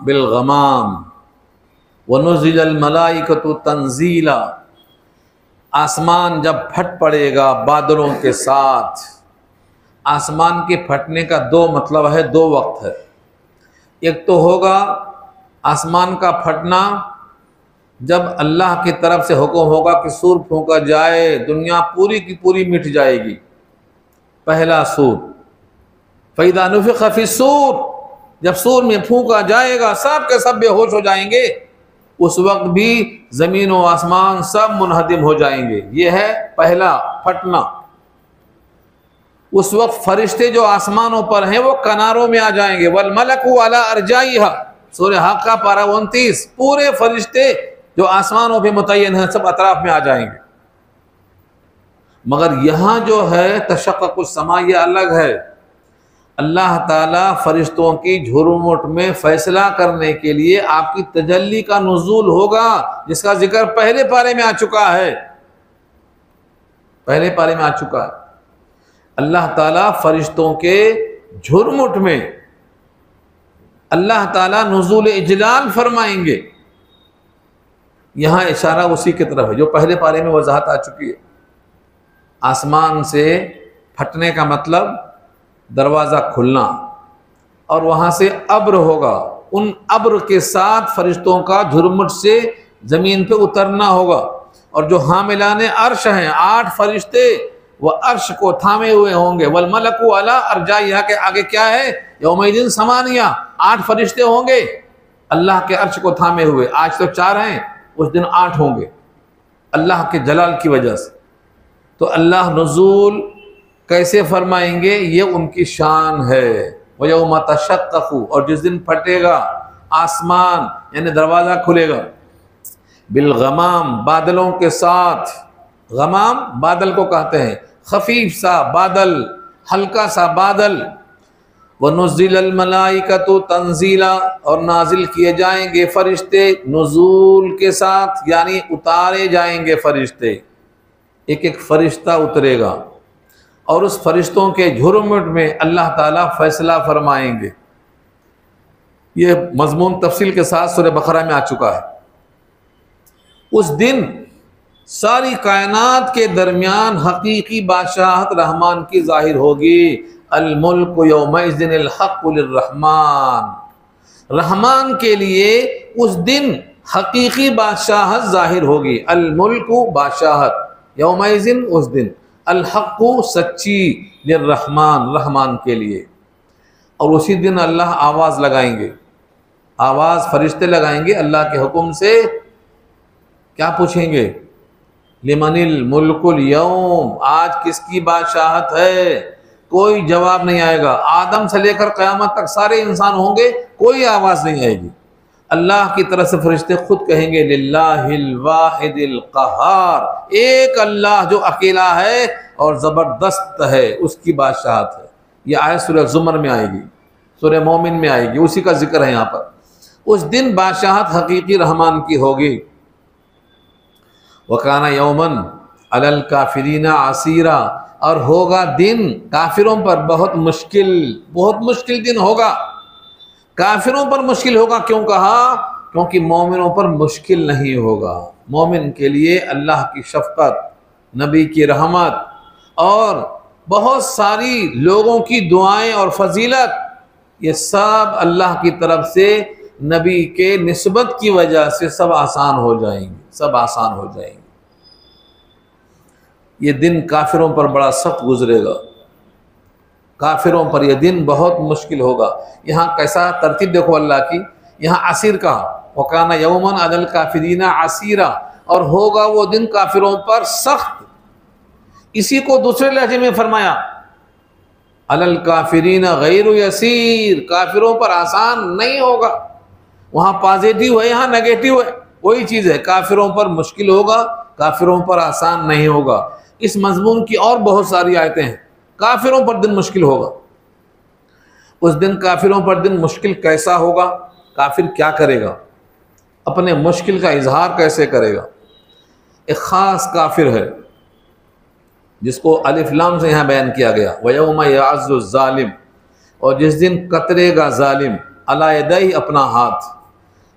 बिल गमाम व नुज़िलल मलाइकतु तंज़ीला, आसमान जब फट पड़ेगा बादलों के साथ। आसमान के फटने का दो मतलब है, दो वक्त है। एक तो होगा आसमान का फटना जब अल्लाह की तरफ से हुक्म होगा कि सूर फूंका जाए, दुनिया पूरी की पूरी मिट जाएगी, पहला सूर। फ़इज़ा नुफ़िख़ फ़िस्सूर, जब सूर में फूंका जाएगा सब के सब बेहोश हो जाएंगे, उस वक्त भी ज़मीन व आसमान सब मुनहदिम हो जाएंगे। ये है पहला फटना। उस वक्त फरिश्ते जो आसमानों पर हैं वो किनारों में आ जाएंगे। वल मलकु अला अर्जाइहा, सूरह हक़्क़ा पारा 29, पूरे फरिश्ते जो आसमानों पे मुतय्यन हैं सब अतराफ में आ जाएंगे। मगर यहाँ जो है तशक्कुस समा, ये अलग है। अल्लाह ताला फरिश्तों की झुरमुट में फैसला करने के लिए आपकी तजल्ली का नुज़ूल होगा, जिसका जिक्र पहले पारे में आ चुका है, पहले पारे में आ चुका है। अल्लाह ताला फरिश्तों के झुरमुट में अल्लाह ताला नुज़ूल इजलाल फरमाएंगे। यहाँ इशारा उसी की तरफ है जो पहले पारे में वजाहत आ चुकी है। आसमान से फटने का मतलब दरवाज़ा खुलना, और वहाँ से अब्र होगा, उन अब्र के साथ फरिश्तों का झुरमुट से ज़मीन पे उतरना होगा। और जो हामिलाने अर्श हैं, 8 फरिश्ते, वह अर्श को थामे हुए होंगे। वल मलकु अला अर्जाइहा के आगे क्या है, यौमइदिन समानिया, 8 फरिश्ते होंगे अल्लाह के अर्श को थामे हुए। आज तो 4 हैं, उस दिन 8 होंगे अल्लाह के जलाल की वजह से। तो अल्लाह नुज़ूल कैसे फरमाएंगे, ये उनकी शान है। वयौम तशक्कक़ु, और जिस दिन फटेगा आसमान यानी दरवाज़ा खुलेगा, बिल गमाम, बादलों के साथ। गमाम बादल को कहते हैं, खफीफ सा बादल, हल्का सा बादल। व नुज़्ज़िलल मलाइकतु तंज़ीला, और नाजिल किए जाएंगे फरिश्ते नुज़ूल के साथ, यानी उतारे जाएंगे फरिश्ते। एक एक फरिश्ता उतरेगा और उस फरिश्तों के झुरमुट में अल्लाह ताला फैसला फरमाएंगे। ये मज़मून तफसील के साथ सूरह बकरा में आ चुका है। उस दिन सारी कायनात के दरमियान हकीकी बादशाहत रहमान की जाहिर होगी। अल मुल्क यौमइज़िनिल हक़्क़ु लिर्रहमान, रहमान के लिए उस दिन हकीकी बादशाहत जाहिर होगी। अल मुल्क बादशाहत, यौमइज़िन उस दिन, अल हक़्क़ु सच्ची, लिर्रहमान रहमान के लिए। और उसी दिन अल्लाह आवाज़ लगाएंगे, आवाज़ फरिश्ते लगाएंगे अल्लाह के हुक्म से। क्या पूछेंगे, लिमनिल मुल्कुल यौम, आज किसकी बादशाहत है। कोई जवाब नहीं आएगा। आदम से लेकर क़यामत तक सारे इंसान होंगे, कोई आवाज़ नहीं आएगी। अल्लाह की तरफ से फरिश्ते खुद कहेंगे, लिल्लाहिल वाहिदिल क़हार, एक अल्लाह जो अकेला है और ज़बरदस्त है, उसकी बादशाहत है। यह आयत सूरह ज़ुमर में आएगी, सूरह मोमिन में आएगी, उसी का जिक्र है यहाँ पर। उस दिन बादशाहत हकीकी रहमान की होगी। वकाना यौमन अलल काफिरीना आसीरा, और होगा दिन काफिरों पर बहुत मुश्किल दिन होगा। काफिरों पर मुश्किल होगा, क्यों कहा, क्योंकि मोमिनों पर मुश्किल नहीं होगा। मोमिन के लिए अल्लाह की शफ़क़त, नबी की रहमत और बहुत सारी लोगों की दुआएं और फजीलत, ये सब अल्लाह की तरफ से नबी के निस्बत की वजह से सब आसान हो जाएंगे, सब आसान हो जाएंगे। ये दिन काफिरों पर बड़ा सख्त गुजरेगा, काफिरों पर यह दिन बहुत मुश्किल होगा। यहाँ कैसा तरतीब देखो अल्लाह की, यहाँ असीर कहा, वकाना यौमन अलल काफिरीना असीरा, और होगा वो दिन काफिरों पर सख्त। इसी को दूसरे लहजे में फरमाया, अलल काफिरीना गैरु यसीर, काफिरों पर आसान नहीं होगा। वहाँ पॉजिटिव है, यहाँ नेगेटिव है, वही चीज़ है। काफिरों पर मुश्किल होगा, काफिरों पर आसान नहीं होगा। इस मजमून की और बहुत सारी आयतें हैं। काफिरों पर दिन मुश्किल होगा। उस दिन काफिरों पर दिन मुश्किल कैसा होगा, काफिर क्या करेगा, अपने मुश्किल का इजहार कैसे करेगा। एक ख़ास काफिर है जिसको अलिफ लाम से यहाँ बयान किया गया, वयौम यअज़्ज़ु ज़ालिम, और जिस दिन कतरेगा जालिम अला यदैहि, अपना हाथ।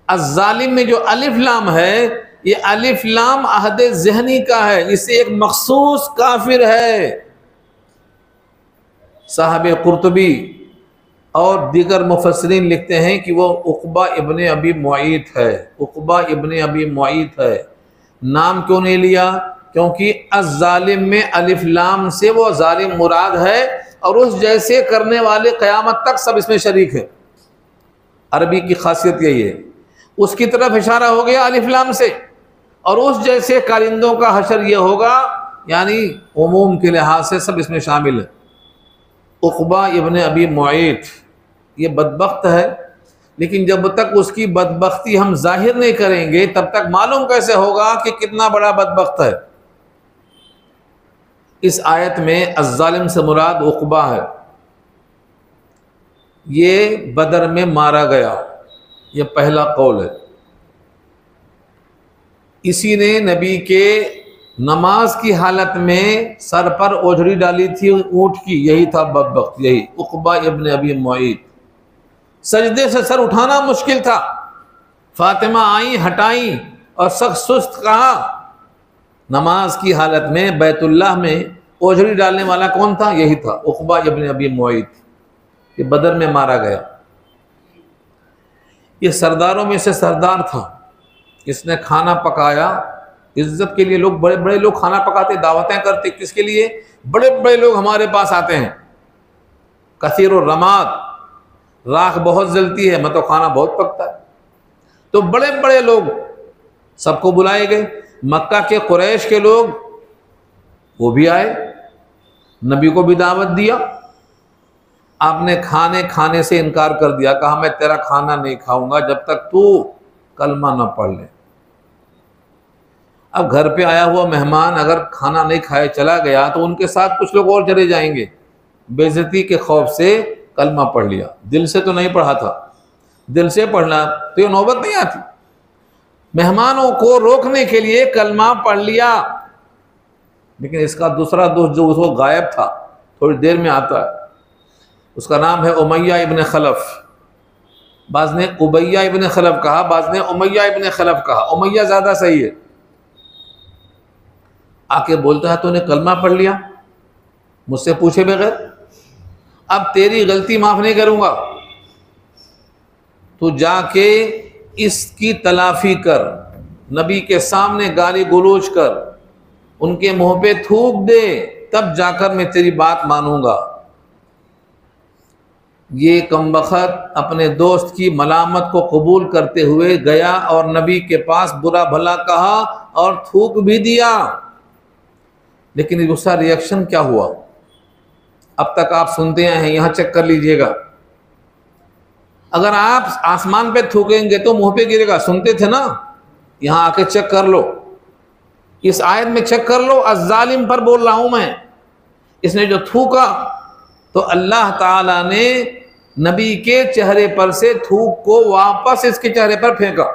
अज़्ज़ालिम में जो अलिफ लाम है, ये अलिफ लाम अहद ज़हनी का है, इससे एक मखसूस काफिर है। साहब कुर्तुबी और दीगर मुफस्सिरीन लिखते हैं कि वो उक़बा इब्ने अबी मुअय्यित है। उक़बा इब्ने अबी मुअय्यित है। नाम क्यों नहीं लिया, क्योंकि अज़्ज़ालिम में अलिफ लाम से वो जालिम मुराद है, और उस जैसे करने वाले क़यामत तक सब इसमें शरीक है। अरबी की खासियत यही है, उसकी तरफ इशारा हो गया अलिफ लाम से, और उस जैसे कारिंदों का हशर ये होगा, यानी उमूम के लिहाज से सब इसमें शामिल है। उक़बा इब्ने अबी मुअय्यित ये बदबख्त है, लेकिन जब तक उसकी बदबख्ती हम जाहिर नहीं करेंगे तब तक मालूम कैसे होगा कि कितना बड़ा बदबख्त है। इस आयत में अज़्ज़ालिम से मुराद उक़बा है। ये बदर में मारा गया, ये पहला कौल है। इसी ने नबी के नमाज की हालत में सर पर ओझड़ी डाली थी ऊँट की, यही था बदबख्त, यही उक़बा इब्ने अबी मुअय्यित। सजदे से सर उठाना मुश्किल था, फातिमा आई हटाई और सख्त सुस्त कहा। नमाज की हालत में बैतुल्लाह में ओझड़ी डालने वाला कौन था, यही था उक़बा इब्ने अबी मुअय्यित। ये बदर में मारा गया। ये सरदारों में से सरदार था, इसने खाना पकाया। इज्जत के लिए लोग, बड़े बड़े लोग खाना पकाते, दावतें करते, किसके लिए, बड़े बड़े लोग हमारे पास आते हैं। कसीर और रमात, राख बहुत जलती है, मतलब खाना बहुत पकता है, तो बड़े बड़े लोग सबको बुलाए गए। मक्का के कुरैश के लोग वो भी आए, नबी को भी दावत दिया। आपने खाने से इनकार कर दिया, कहा मैं तेरा खाना नहीं खाऊंगा जब तक तू कलमा न पढ़ ले। अब घर पे आया हुआ मेहमान अगर खाना नहीं खाए चला गया तो उनके साथ कुछ लोग और चले जाएंगे। बेइज्जती के खौफ से कलमा पढ़ लिया, दिल से तो नहीं पढ़ा था। दिल से पढ़ना तो ये नौबत नहीं आती। मेहमानों को रोकने के लिए कलमा पढ़ लिया। लेकिन इसका दूसरा दोस्त जो उसको गायब था, थोड़ी देर में आता है, उसका नाम है उमैया इब्न खलफ। बाज़ ने उबैया इब्न खलफ कहा, बाज़ ने उमैया इब्न खलफ कहा। उमैया ज़्यादा सही है। आके बोलता है तूने कलमा पढ़ लिया मुझसे पूछे बगैर, अब तेरी गलती माफ़ नहीं करूँगा, तू जाके इसकी तलाफ़ी कर, नबी के सामने गाली गलोच कर, उनके मुँह पे थूक दे, तब जाकर मैं तेरी बात मानूंगा। ये कमबख्त अपने दोस्त की मलामत को कबूल करते हुए गया और नबी के पास बुरा भला कहा और थूक भी दिया। लेकिन उसका रिएक्शन क्या हुआ, अब तक आप सुनते हैं, यहाँ चेक कर लीजिएगा। अगर आप आसमान पे थूकेंगे तो मुंह पे गिरेगा, सुनते थे ना, यहाँ आके चेक कर लो। इस आयत में चेक कर लो, अज़्ज़ालिम पर बोल रहा हूं मैं। इसने जो थूका तो अल्लाह ताला ने नबी के चेहरे पर से थूक को वापस इसके चेहरे पर फेंका,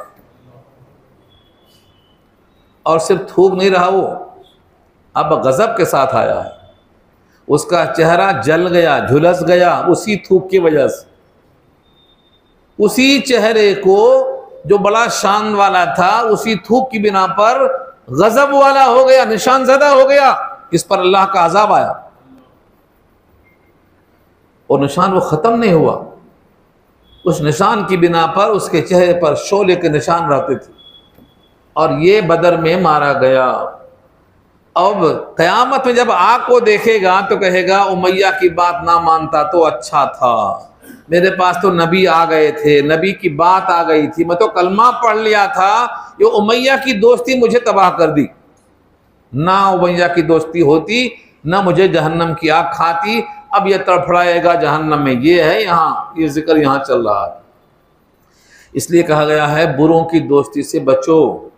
और सिर्फ थूक नहीं रहा, वो अब गजब के साथ आया है। उसका चेहरा जल गया, झुलस गया उसी थूक की वजह से। उसी चेहरे को जो बड़ा शान वाला था, उसी थूक की बिना पर गजब वाला हो गया, निशान ज़दा हो गया। इस पर अल्लाह का अजाब आया और निशान वो ख़त्म नहीं हुआ। उस निशान की बिना पर उसके चेहरे पर शोले के निशान रहते थे और ये बदर में मारा गया। अब क़यामत में जब आग को देखेगा तो कहेगा उमैया की बात ना मानता तो अच्छा था, मेरे पास तो नबी आ गए थे, नबी की बात आ गई थी, मैं तो कलमा पढ़ लिया था, ये उमैया की दोस्ती मुझे तबाह कर दी। ना उमैया की दोस्ती होती ना मुझे जहन्नम की आग खाती। अब यह तड़फड़ाएगा जहन्नम में। ये है यहाँ, ये जिक्र यहाँ चल रहा है। इसलिए कहा गया है बुरों की दोस्ती से बचो।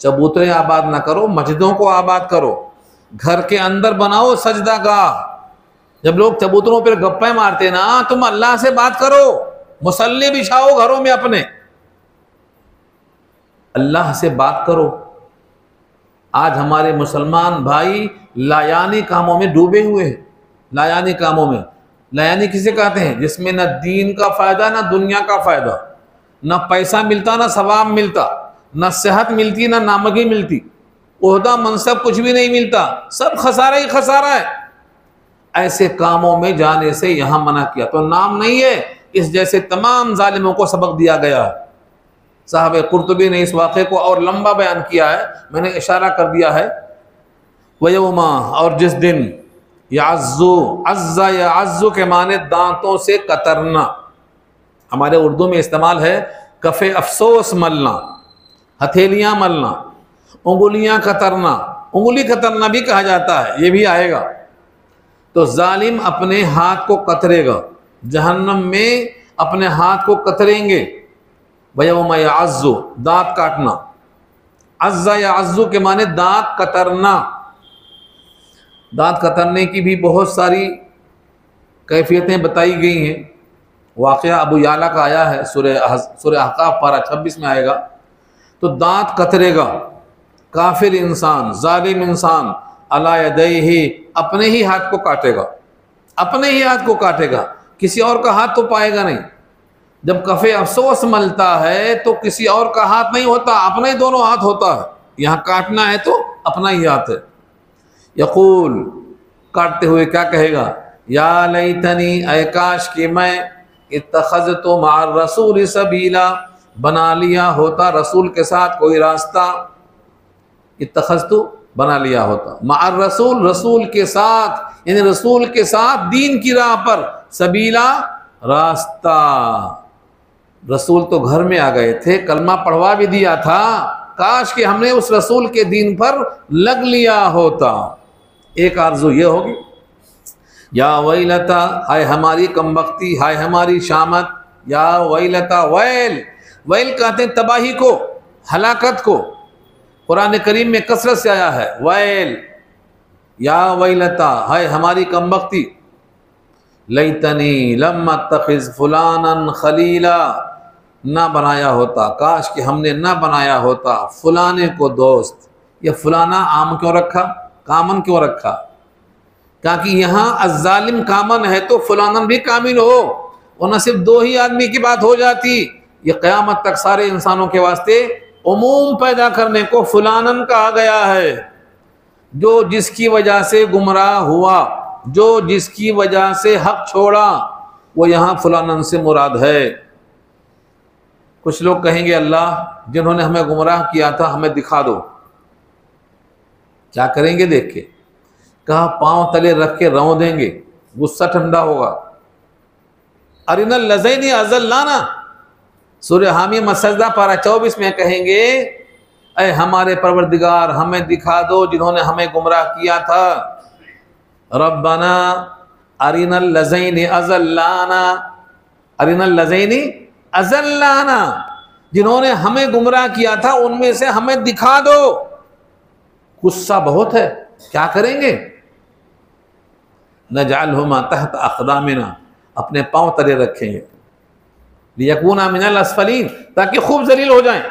चबूतरे आबाद ना करो, मस्जिदों को आबाद करो, घर के अंदर बनाओ सजदा गाह। जब लोग चबूतरों पर गप्पे मारते ना, तुम अल्लाह से बात करो, मुसल्ले बिछाओ घरों में अपने, अल्लाह से बात करो। आज हमारे मुसलमान भाई लायानी कामों में डूबे हुए हैं। लायानी कामों में, लायानी किसे कहते हैं? जिसमें न दीन का फायदा ना दुनिया का फायदा, न पैसा मिलता ना सवाब मिलता, न सेहत मिलती ना नामगी मिलती, ओहदा मनसब कुछ भी नहीं मिलता, सब खसारा ही खसारा है। ऐसे कामों में जाने से यहां मना किया तो नाम नहीं है, इस जैसे तमाम जालिमों को सबक दिया गया है। साहब कुर्तुबी ने इस वाक़े को और लंबा बयान किया है, मैंने इशारा कर दिया है। वयौमा, और जिस दिन, याज़्ज़ु, अज़्ज़ा याज़्ज़ु के माने दांतों से कतरना, हमारे उर्दू में इस्तेमाल है कफ़े अफसोस मलना, हथेलियाँ मलना, उंगलियाँ कतरना, उंगली कतरना भी कहा जाता है, ये भी आएगा। तो जालिम अपने हाथ को कतरेगा, जहन्नम में अपने हाथ को कतरेंगे। वयौमा याज़्ज़ु, दांत काटना, अज़्ज़ा याज़्ज़ु के माने दांत कतरना। दांत कतरने की भी बहुत सारी कैफियतें बताई गई हैं। वाक़या अबू याला का आया है, सूरह अहक़ाफ़ पारा 26 में आएगा। तो दांत कतरेगा काफिर इंसान, जालिम इंसान, अला यदैहि, अपने ही हाथ को काटेगा, अपने ही हाथ को काटेगा, किसी और का हाथ तो पाएगा नहीं। जब कफ़े अफसोस मलता है तो किसी और का हाथ नहीं होता, अपना ही दोनों हाथ होता है। यहाँ काटना है तो अपना ही हाथ है। यक़ूल, काटते हुए क्या कहेगा? या लैतनी, ऐ काश कि मैं इत्तख़ज़तु मअर रसूल सबीला, बना लिया होता रसूल के साथ कोई रास्ता। इत्तख़ज़तु, बना लिया होता, मअर रसूल, रसूल के साथ, यानी रसूल के साथ दीन की राह पर, सबीला, रास्ता। रसूल तो घर में आ गए थे, कलमा पढ़वा भी दिया था, काश कि हमने उस रसूल के दीन पर लग लिया होता। एक आरज़ू ये होगी। या वैलता, हाय हमारी कमबख्ती, हाय हमारी शामत। या वैलता, वैल, वैल कहते हैं तबाही को, हलाकत को। कुरान करीम में कसरत से आया है वैल। या वैलता, हाय हमारी कमबख्ती, लैतनी लम अत्तखिज़ फुलानन खलीला, ना बनाया होता, काश कि हमने ना बनाया होता फुलाने को दोस्त। ये फुलाना आम क्यों रखा, कामन क्यों रखा? ताकि यहाँ अज़्ज़ालिम कामन है तो फुलानन भी कामिल हो, और न सिर्फ दो ही आदमी की बात हो जाती। ये क़यामत तक सारे इंसानों के वास्ते उमूम पैदा करने को फुलानन कहा गया है। जो जिसकी वजह से गुमराह हुआ, जो जिसकी वजह से हक छोड़ा, वो यहाँ फुलानन से मुराद है। कुछ लोग कहेंगे अल्लाह जिन्होंने हमें गुमराह किया था हमें दिखा दो। क्या करेंगे देख के? कहा पांव तले रख के रौ देंगे, गुस्सा ठंडा होगा। अरिनल लज़ैनी अज़ल्लाना, सूरह हामी मसजदा पारा 24 में कहेंगे ऐ हमारे परवरदिगार हमें दिखा दो जिन्होंने हमें गुमराह किया था। रब्बना अरिनल लज़ैनी अज़ल्लाना, अरिनल लज़ैनी अज़ल्लाना, जिन्होंने हमें गुमराह किया था उनमें से हमें दिखा दो। गुस्सा बहुत है, क्या करेंगे? नजअलहुमा तहत अक़दामिना, अपने पांव तले रखेंगे, लियकूना मिनल अस्फलीन, ताकि खूब जलील हो जाएं।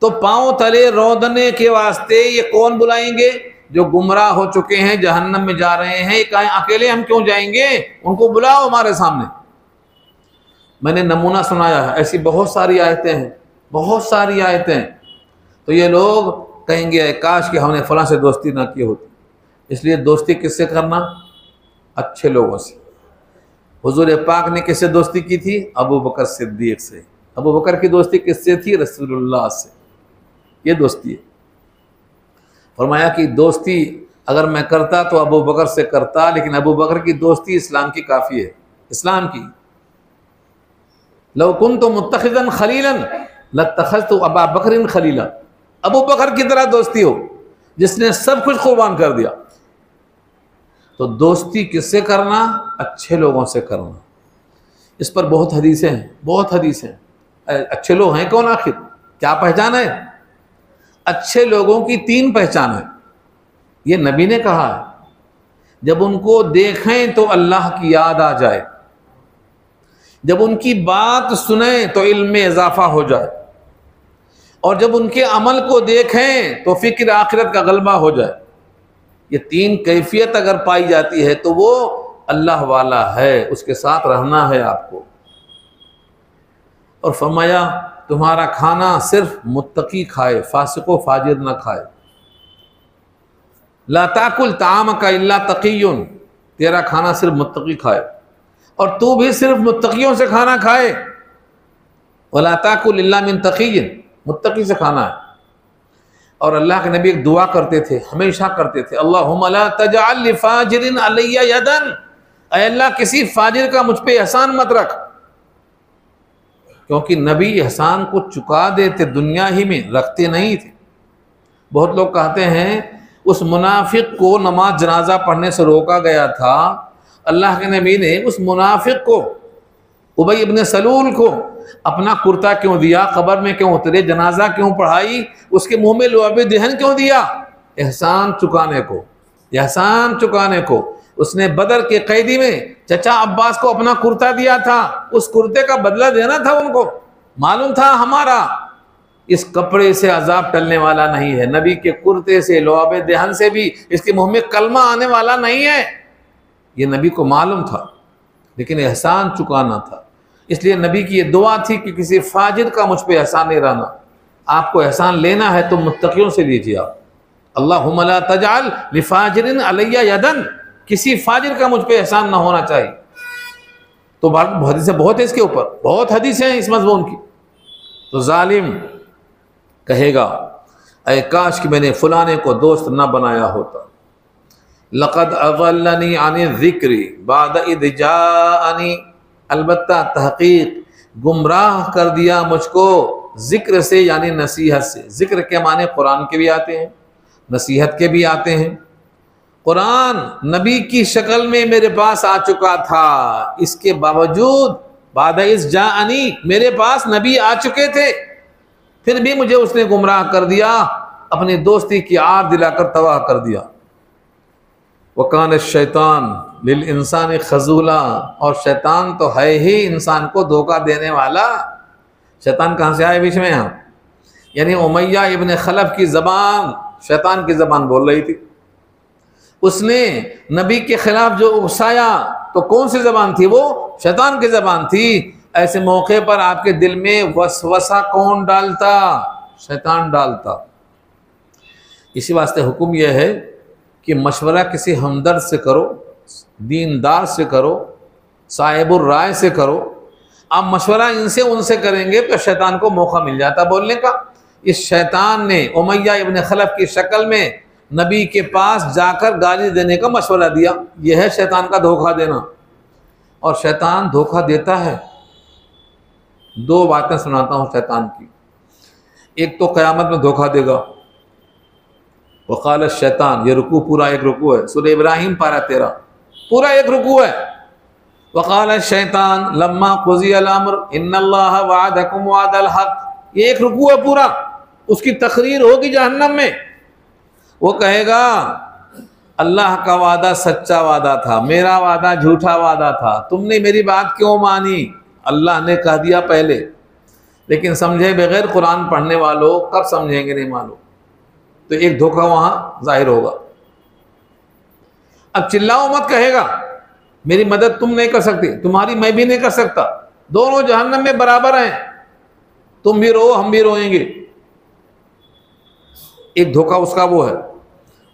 तो पांव तले रौंदने के वास्ते ये कौन बुलाएंगे? जो गुमराह हो चुके हैं, जहन्नम में जा रहे हैं। कहें अकेले हम क्यों जाएंगे, उनको बुलाओ हमारे सामने। मैंने नमूना सुनाया है, ऐसी बहुत सारी आयतें हैं, बहुत सारी आयतें। तो ये लोग कहेंगे काश कि हमने फलां से दोस्ती ना की होती। इसलिए दोस्ती किससे करना? अच्छे लोगों से। हुजूर पाक ने किससे दोस्ती की थी? अबू बकर सिद्दीक से। अबू बकर की दोस्ती किससे थी? रसूलुल्लाह से। ये दोस्ती है। फरमाया कि दोस्ती अगर मैं करता तो अबू बकर से करता, लेकिन अबू बकर की दोस्ती इस्लाम की काफ़ी है, इस्लाम की। लौ कुन्तु मुत्तखिज़न खलीलन लत्तखज़तु अबा बकरिन खलीला। अबू बकर की तरह दोस्ती हो जिसने सब कुछ कुर्बान कर दिया। तो दोस्ती किससे करना? अच्छे लोगों से करना। इस पर बहुत हदीसें हैं, बहुत हदीसें हैं। अच्छे लोग हैं कौन आखिर? क्या पहचान है? अच्छे लोगों की 3 पहचान है, ये नबी ने कहा है। जब उनको देखें तो अल्लाह की याद आ जाए, जब उनकी बात सुने तो इल्म में इजाफा हो जाए, और जब उनके अमल को देखें तो फिक्र आखिरत का गलबा हो जाए। ये 3 कैफियत अगर पाई जाती है तो वो अल्लाह वाला है, उसके साथ रहना है आपको। और फरमाया तुम्हारा खाना सिर्फ मुत्तकी खाए, फासिको फाजिर ना खाए। ला ताकुल ताम का इल्ला तकीयुन, तेरा खाना सिर्फ मुत्तकी खाए और तू भी सिर्फ मुत्तकियों से खाना खाए। वला ताकुल इल्ला मिन तकीयिन, मुत्तकी से खाना है। और अल्लाह के नबी एक दुआ करते थे, हमेशा करते थे, अल्लाहुम्मा ला तजअल लिफाजिरिन अलैया यदन, ऐ अल्लाह किसी फाजिर का मुझ पे एहसान मत रख। क्योंकि नबी एहसान को चुका देते, दुनिया ही में रखते नहीं थे। बहुत लोग कहते हैं उस मुनाफिक को नमाज जनाजा पढ़ने से रोका गया था, अल्लाह के नबी ने उस मुनाफिक को, उबई इब्न सलूल को अपना कुर्ता क्यों दिया, कब्र में क्यों उतरे, जनाजा क्यों पढ़ाई, उसके मुंह में लुआबे दहन क्यों दिया? एहसान चुकाने को, एहसान चुकाने को। उसने बदर के कैदी में चचा अब्बास को अपना कुर्ता दिया था, उस कुर्ते का बदला देना था उनको। मालूम था हमारा इस कपड़े से अजाब टलने वाला नहीं है, नबी के कुर्ते से, लुआबे दहन से भी इसके मुंह में कलमा आने वाला नहीं है, ये नबी को मालूम था, लेकिन एहसान चुकाना था। इसलिए नबी की ये दुआ थी कि किसी फाजिर का मुझ पे एहसान नहीं रहना। आपको एहसान लेना है तो मुत्तकियों से लीजिए आप। अल्लाहुम्मा ला तजअल लिफाजिरिन अलैया यदन, किसी फाजिर का मुझ पे एहसान ना होना चाहिए। तो हदीसें बहुत है इसके ऊपर, बहुत हदीसें हैं इस मज़मून की। तो जालिम कहेगा ऐ काश कि मैंने फलाने को दोस्त न बनाया होता। लक़द अज़ल्लनी अनि ज़िक्री बाद इज़ जाअनी, अलबत्ता तहक़ीक़ गुमराह कर दिया मुझको ज़िक्र से, यानी नसीहत से। ज़िक्र के माने कुरान के भी आते हैं, नसीहत के भी आते हैं। कुरान नबी की शक्ल में मेरे पास आ चुका था, इसके बावजूद बाद इज़ जाअनी, मेरे पास नबी आ चुके थे, फिर भी मुझे उसने गुमराह कर दिया, अपनी दोस्ती की आग दिलाकर तबाह कर दिया। वकान शैतान लिल इंसान खजूला, और शैतान तो है ही इंसान को धोखा देने वाला। शैतान कहाँ से आए बीच में? यहाँ यानी उमैया इब्न खलफ की ज़बान शैतान की ज़बान बोल रही थी। उसने नबी के खिलाफ जो उकसाया तो कौन सी ज़बान थी? वो शैतान की ज़बान थी। ऐसे मौके पर आपके दिल में वसवसा कौन डालता? शैतान डालता। इसी वास्ते हुक्म यह है कि मशवरा किसी हमदर्द से करो, दीनदार से करो, साहिबुर राय से करो। आप मशवरा इनसे उनसे करेंगे तो शैतान को मौका मिल जाता बोलने का। इस शैतान ने उमैया इब्न खलफ की शक्ल में नबी के पास जाकर गाली देने का मशवरा दिया। यह है शैतान का धोखा देना। और शैतान धोखा देता है। 2 बातें सुनाता हूँ शैतान की। एक तो क़यामत में धोखा देगा। वक़ाल शैतान, ये रुकू पूरा एक रुकू है, सूरह इब्राहिम पारा 13, पूरा एक रुकू है। वक़ाल शैतान लम्मा क़ुज़ियल अम्र इन्नल्लाह वअदकुम वअदल हक़, ये एक रुकू है पूरा। उसकी तकरीर होगी जहन्नम में। वो कहेगा अल्लाह का वादा सच्चा वादा था, मेरा वादा झूठा वादा था, तुमने मेरी बात क्यों मानी? अल्लाह ने कह दिया पहले, लेकिन समझे बगैर कुरान पढ़ने वालों कब समझेंगे नहीं मालूम। तो एक धोखा वहाँ जाहिर होगा। अब चिल्लाओ मत कहेगा, मेरी मदद तुम नहीं कर सकती, तुम्हारी मैं भी नहीं कर सकता, दोनों जहन्नम में बराबर हैं, तुम भी रो हम भी रोएंगे। एक धोखा उसका वो है।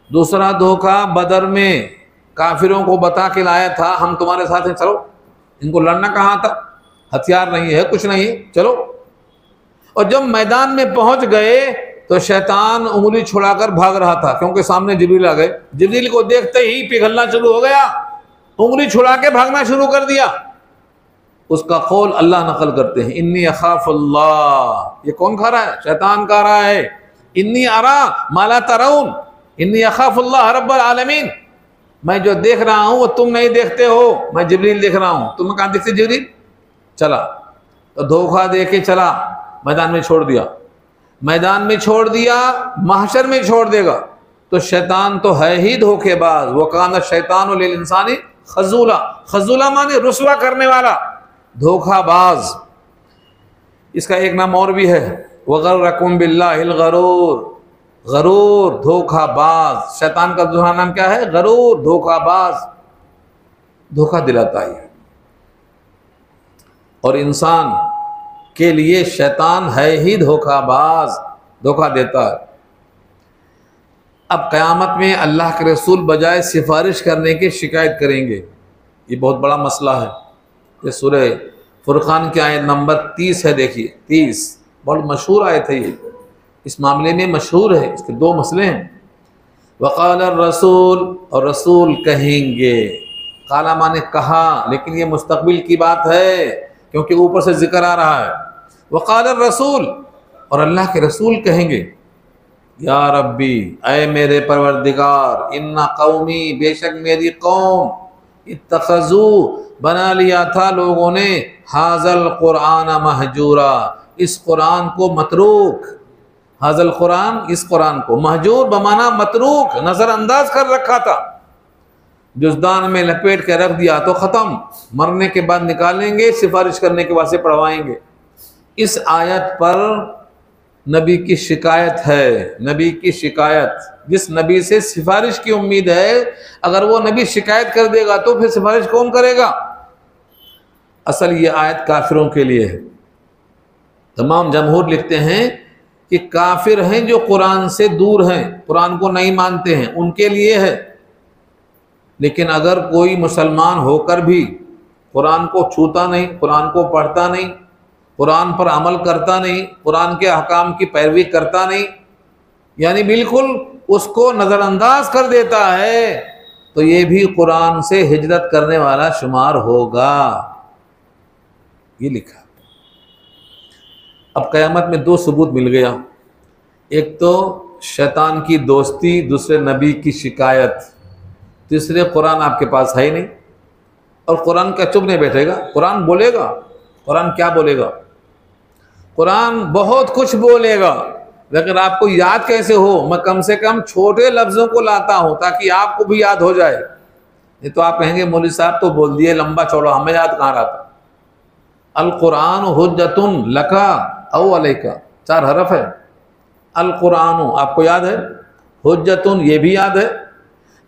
दूसरा धोखा बदर में काफिरों को बता के लाया था हम तुम्हारे साथ हैं, चलो इनको लड़ना कहाँ था, हथियार नहीं है, कुछ नहीं, चलो। और जब मैदान में पहुंच गए तो शैतान उंगली छुड़ाकर भाग रहा था, क्योंकि सामने जिब्रील आ गए। जिब्रील को देखते ही पिघलना शुरू हो गया, उंगली छुड़ा के भागना शुरू कर दिया। उसका कौल अल्लाह नकल करते हैं, इन्नी अखाफुल्लाह। ये कौन खा रहा है? शैतान खा रहा है। इन्नी अरा माला तरौन, इन्नी अखाफुल्लाह रब्बुल आलमीन। मैं जो देख रहा हूं वो तुम नहीं देखते हो, मैं जिब्रील देख रहा हूं। तुम्हें कहां दिखते जिब्रील? चला तो धोखा दे के चला, मैदान में छोड़ दिया, मैदान में छोड़ दिया, महशर में छोड़ देगा। तो शैतान तो है ही धोखेबाज। वो काना शैतान लिल इंसानी खजूला, खजूला माने रुसवा करने वाला, धोखाबाज। इसका एक नाम और भी है, वगर्रकुम बिल्लाहिल गरूर, गरूर धोखाबाज। शैतान का दूसरा नाम क्या है? गरूर, धोखाबाज, धोखा दिलाता है। और इंसान के लिए शैतान है ही धोखाबाज, धोखा देता है। अब क़यामत में अल्लाह के रसूल बजाय सिफारिश करने की शिकायत करेंगे। ये बहुत बड़ा मसला है। ये सूरह फुरकान की आयत नंबर 30 है, देखिए 30, बहुत मशहूर आयत है। ये इस मामले में मशहूर है, इसके दो मसले हैं। वक़ाल रसूल, और रसूल कहेंगे, काला माने कहा, लेकिन ये मुस्तकबिल की बात है क्योंकि ऊपर से जिक्र आ रहा है। वक़ाल रसूल, और अल्लाह के रसूल कहेंगे, या रब्बी, ऐ मेरे परवरदिगार, इन्ना कौमी, बेशक मेरी कौम, इत्तखज़ू, बना लिया था लोगों ने, हाज़ल कुरान महजूरा, इस कुरान को मतरूक, हाज़ल कुरान, इस कुरान को, महजूर बमाना मतरूक, नज़रअंदाज कर रखा था, जुज़दान में लपेट के रख दिया तो ख़त्म, मरने के बाद निकालेंगे, सिफारिश करने के वास्ते पढ़वाएंगे। इस आयत पर नबी की शिकायत है, नबी की शिकायत। जिस नबी से सिफारिश की उम्मीद है, अगर वो नबी शिकायत कर देगा तो फिर सिफारिश कौन करेगा? असल ये आयत काफिरों के लिए है। तमाम जमहूर लिखते हैं कि काफिर हैं जो कुरान से दूर हैं, कुरान को नहीं मानते हैं, उनके लिए है। लेकिन अगर कोई मुसलमान होकर भी कुरान को छूता नहीं, कुरान को पढ़ता नहीं, कुरान पर अमल करता नहीं, कुरान के अहकाम की पैरवी करता नहीं, यानी बिल्कुल उसको नज़रअंदाज कर देता है, तो ये भी कुरान से हिजरत करने वाला शुमार होगा। ये लिखा। अब क़यामत में दो सबूत मिल गया, एक तो शैतान की दोस्ती, दूसरे नबी की शिकायत, तीसरे कुरान आपके पास है ही नहीं। और कुरान क्या चुप नहीं बैठेगा? कुरान बोलेगा। कुरान क्या बोलेगा? कुरान बहुत कुछ बोलेगा, लेकिन आपको याद कैसे हो? मैं कम से कम छोटे लफ्ज़ों को लाता हूँ ताकि आपको भी याद हो जाए। नहीं तो आप कहेंगे मौलवी साहब तो बोल दिए लंबा चौड़ा, हमें याद कहाँ रहता। अल कुरान हुज्जतुन लका औ अलैका, 4 हरफ है। अल कुरान आपको याद है, हुज्जतुन ये भी याद है,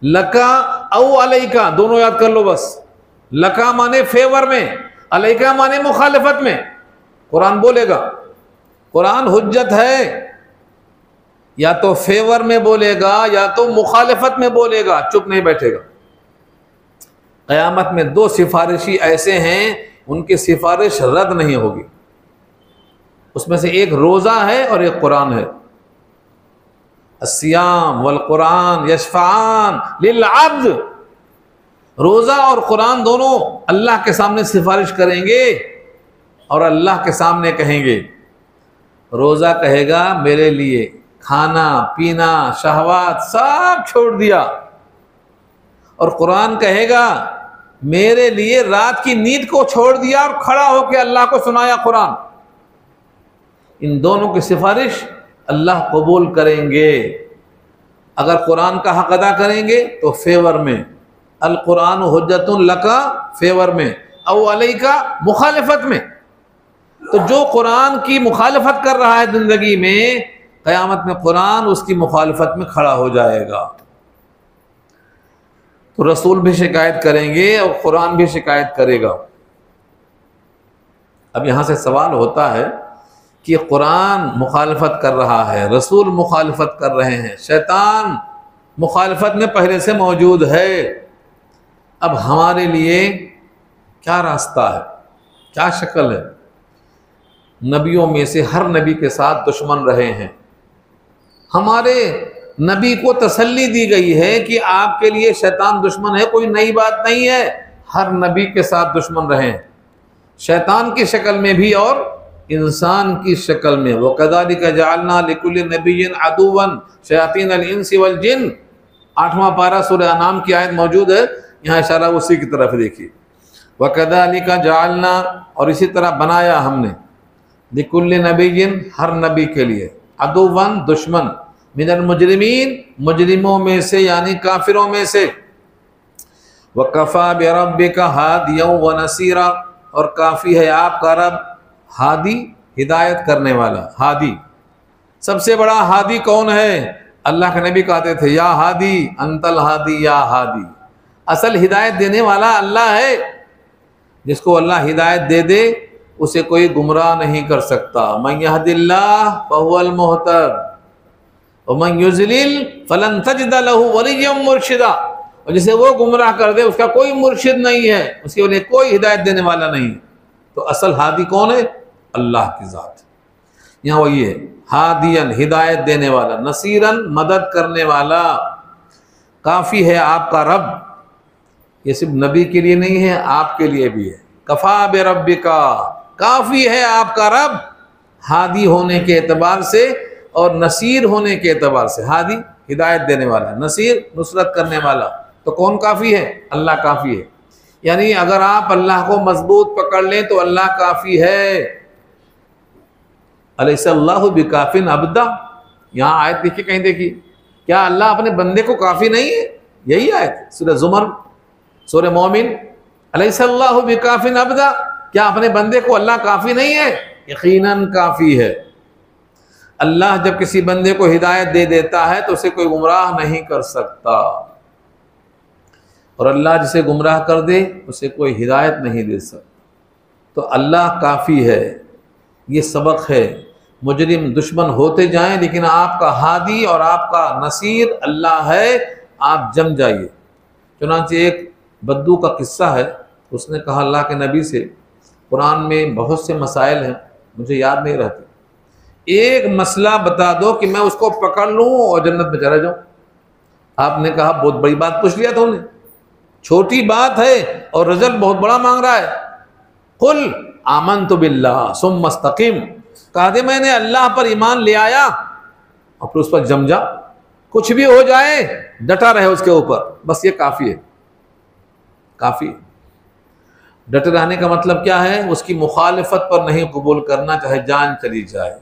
लका औ अलैका दोनों याद कर लो बस। लका माने फेवर में, अलैका माने मुखालिफत में। कुरान बोलेगा, कुरान हुज्जत है, या तो फेवर में बोलेगा या तो मुखालिफत में बोलेगा, चुप नहीं बैठेगा। क़यामत में 2 सिफारिशी ऐसे हैं, उनकी सिफारिश रद्द नहीं होगी। उसमें से एक रोज़ा है और एक कुरान है। अस्सियाम वल कुरान यशफ़ान लिल अब्द, रोज़ा और कुरान दोनों अल्लाह के सामने सिफारिश करेंगे और अल्लाह के सामने कहेंगे। रोज़ा कहेगा मेरे लिए खाना पीना शहवात सब छोड़ दिया, और कुरान कहेगा मेरे लिए रात की नींद को छोड़ दिया और खड़ा होकर अल्लाह को सुनाया कुरान। इन दोनों की सिफारिश अल्लाह कबूल करेंगे। अगर कुरान का हक अदा करेंगे तो फेवर में, अल कुरान हुज्जतुन लका फेवर में, औ अलैका मुखालिफत में। तो जो कुरान की मुखालिफत कर रहा है जिंदगी में, क़यामत में कुरान उसकी मुखालिफत में खड़ा हो जाएगा। तो रसूल भी शिकायत करेंगे और कुरान भी शिकायत करेगा। अब यहाँ से सवाल होता है कि कुरान मुखालिफत कर रहा है, रसूल मुखालिफत कर रहे हैं, शैतान मुखालिफत में पहले से मौजूद है। अब हमारे लिए क्या रास्ता है, क्या शक्ल है। नबियों में से हर नबी के साथ दुश्मन रहे हैं। हमारे नबी को तसल्ली दी गई है कि आपके लिए शैतान दुश्मन है, कोई नई बात नहीं है। हर नबी के साथ दुश्मन रहे हैं, शैतान की शक्ल में भी और इंसान की शक्ल में। वो कज़ालिका जअलना लिकुल्लि नबिय्यिन अदुव्वन शयातीनल इंसि वल जिन्न, 8वां पारा सूरह अनाम की आयत मौजूद है, यहाँ इशारा उसी की तरफ देखिए। व कज़ालिका जअलना, और इसी तरह बनाया हमने, लिकुल्लि नबिय्यिन, हर नबी के लिए, अदुव्वन, दुश्मन, मिनल मुजरिमीन, मुजरिमों में से यानी काफिरों में से। व कफ़ा बिरब्बिका हादियन व नसीरा, और काफ़ी है आपका रब हादी, हिदायत करने वाला। हादी, सबसे बड़ा हादी कौन है? अल्लाह के नबी कहते थे या हादी अंतल हादी या हादी। असल हिदायत देने वाला अल्लाह है। जिसको अल्लाह हिदायत दे दे उसे कोई गुमराह नहीं कर सकता। मन यहदिल्लाह फहुवल मुहतद व मन युज़लिल फलन तजिद लहू वलिय्यन मुर्शिदा, और जिसे वो गुमराह कर दे उसका कोई मुर्शिद नहीं है, उसके लिए कोई हिदायत देने वाला नहीं है। तो असल हादी कौन है? अल्लाह की ज़ात। यहाँ वही है, हादियन, हिदायत देने वाला, नसीरन, मदद करने वाला। काफ़ी है आपका रब, ये सिर्फ नबी के लिए नहीं है, आपके लिए भी है। कफ़ा बिरब्बिका, काफ़ी है आपका रब, हादी होने के एतबार से और नसीर होने के एतबार से। हादी हिदायत देने वाला, नसीर नुसरत करने वाला। तो कौन काफ़ी है? अल्लाह काफ़ी है। यानी अगर आप अल्लाह को मजबूत पकड़ लें तो अल्लाह काफ़ी है। अलैहिस्सलाहु बिकाफिन अब्दा, यहाँ आयत देखिए, कहीं देखिए, क्या अल्लाह अपने बंदे को काफ़ी नहीं है? यही आयत सूरह ज़ुमर, सूरह मोमिन, अलैहिस्सलाहु बिकाफिन अब्दा, क्या अपने बंदे को अल्लाह काफ़ी नहीं है? यकीनन काफ़ी है। अल्लाह जब किसी बंदे को हिदायत दे देता है तो उसे कोई गुमराह नहीं कर सकता, और अल्लाह जिसे गुमराह कर दे उसे कोई हिदायत नहीं दे सकता। तो अल्लाह काफ़ी है, ये सबक है। मुजरिम दुश्मन होते जाएं लेकिन आपका हादी और आपका नसीर अल्लाह है, आप जम जाइए। चुनांचे एक बद्दू का किस्सा है, उसने कहा अल्लाह के नबी से, कुरान में बहुत से मसाइल हैं, मुझे याद नहीं रहते, एक मसला बता दो कि मैं उसको पकड़ लूँ और जन्नत में चला जाऊँ। आपने कहा बहुत बड़ी बात पूछ लिया था उन्हें, छोटी बात है और रिजल्ट बहुत बड़ा मांग रहा है। कुल आमनतु बिल्लाह सुम्मा इस्तकीम, कहा दे मैंने अल्लाह पर ईमान ले आया और फिर उस पर जम जा, कुछ भी हो जाए डटा रहे उसके ऊपर, बस ये काफ़ी है। काफ़ी डटे रहने का मतलब क्या है? उसकी मुखालिफत पर नहीं कबूल करना, चाहे जान चली जाए।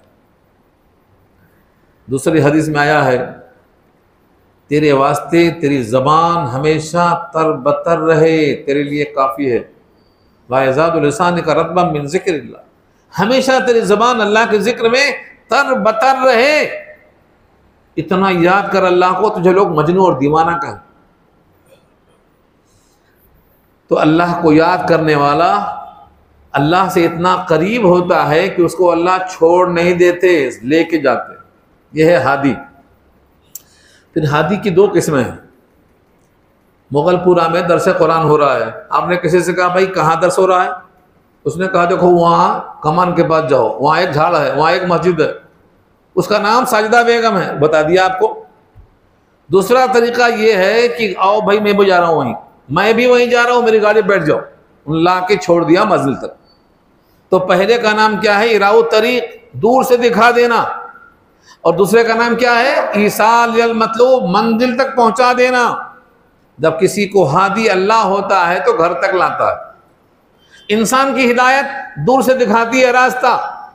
दूसरी हदीस में आया है, तेरे वास्ते तेरी ज़बान हमेशा तरबतर रहे, तेरे लिए काफ़ी है। ला यज़ादु लिसानुका रत्बन मिन ज़िक्रिल्लाह, हमेशा तेरी ज़बान अल्लाह के ज़िक्र में तरबतर रहे। इतना याद कर अल्लाह को, तुझे लोग मजनू और दीवाना कहें। तो अल्लाह को याद करने वाला अल्लाह से इतना करीब होता है कि उसको अल्लाह छोड़ नहीं देते, लेके जाते। यह है हादी। फिर हादी की दो किस्में हैं। मुगलपुरा में दरस कुरान हो रहा है, आपने किसी से कहा भाई कहाँ दरस हो रहा है? उसने कहा देखो वहाँ कमान के पास जाओ, वहाँ एक झाड़ है, वहाँ एक मस्जिद है, उसका नाम साजिदा बेगम है, बता दिया आपको। दूसरा तरीका ये है कि आओ भाई मैं भी जा रहा हूँ वहीं, मैं भी वहीं जा रहा हूँ, मेरी गाड़ी बैठ जाओ, ला के छोड़ दिया मंजिल तक। तो पहले का नाम क्या है? इराउ तरीक, दूर से दिखा देना, और दूसरे का नाम क्या है? ईसाल अल मतलूब, मंजिल तक पहुंचा देना। जब किसी को हादी अल्लाह होता है तो घर तक लाता है। इंसान की हिदायत दूर से दिखाती है रास्ता,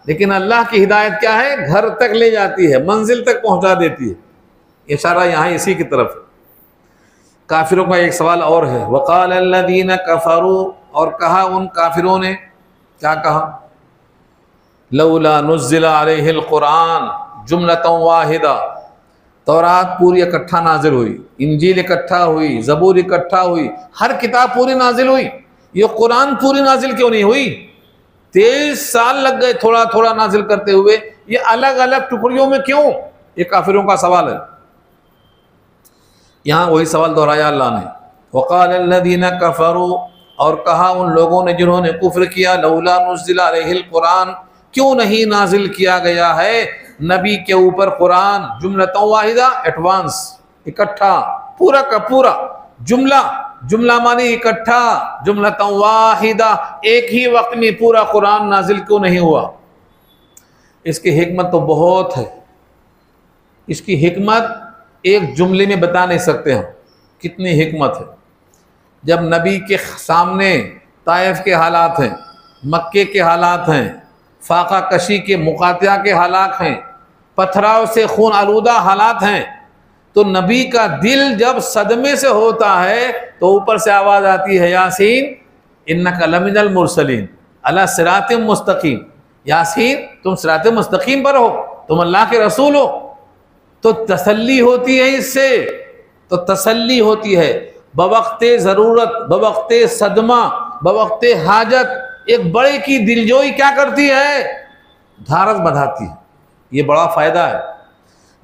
लेकिन अल्लाह की हिदायत क्या है? घर तक ले जाती है, मंजिल तक पहुंचा देती है। इशारा यहाँ इसी की तरफ है। काफिरों का एक सवाल और है, वक़ाल अल्लज़ीना कफ़रू, और कहा उन काफिरों ने, क्या कहा? लौला नुज़्ज़िला अलैहिल कुरान जुमलतन वाहिदा, तौरात पूरी इकट्ठा नाजिल हुई, इंजील इकट्ठा हुई, ज़बूर इकट्ठा हुई, हर किताब पूरी नाजिल हुई, ये कुरान पूरी नाजिल क्यों नहीं हुई? 23 साल लग गए थोड़ा थोड़ा नाजिल करते हुए, ये अलग अलग टुकड़ियों में क्यों? ये काफिरों का सवाल है। यहाँ वही सवाल दोहराया अल्लाह ने, वक़ाल अल्लज़ीना कफ़रू, और कहा उन लोगों ने जिन्होंने कुफ्र किया, लौला नुज़्ज़िला अलैहिल कुरान, क्यों नहीं नाजिल किया गया है नबी के ऊपर कुरान जुमलतों वाहिदा, एडवांस, इकट्ठा, पूरा का पूरा जुमला, जुमला माने इकट्ठा, जुमलतों वाहिदा, एक ही वक्त में पूरा कुरान नाजिल क्यों नहीं हुआ? इसकी हिकमत तो बहुत है, इसकी हिकमत एक जुमले में बता नहीं सकते हम, कितनी हिकमत है। जब नबी के सामने ताइफ के हालात हैं, मक्के के हालात हैं, फाका कशी के मुकातिया के हालात हैं, पथराव से खून आलूदा हालात हैं, तो नबी का दिल जब सदमे से होता है तो ऊपर से आवाज़ आती है, यासीन इन्नका लमिनल मुरसलीन अला सिरातिम मुस्तकीम, यासीन तुम सिरात मुस्तकीम पर हो, तुम अल्लाह के रसूल हो। तो तसल्ली होती है इससे, तो तसल्ली होती है बवक्ते ज़रूरत, बवक्ते सदमा, बवक्ते हाजत, एक बड़े की दिलजोई क्या करती है? धारस बढ़ाती है। ये बड़ा फ़ायदा है।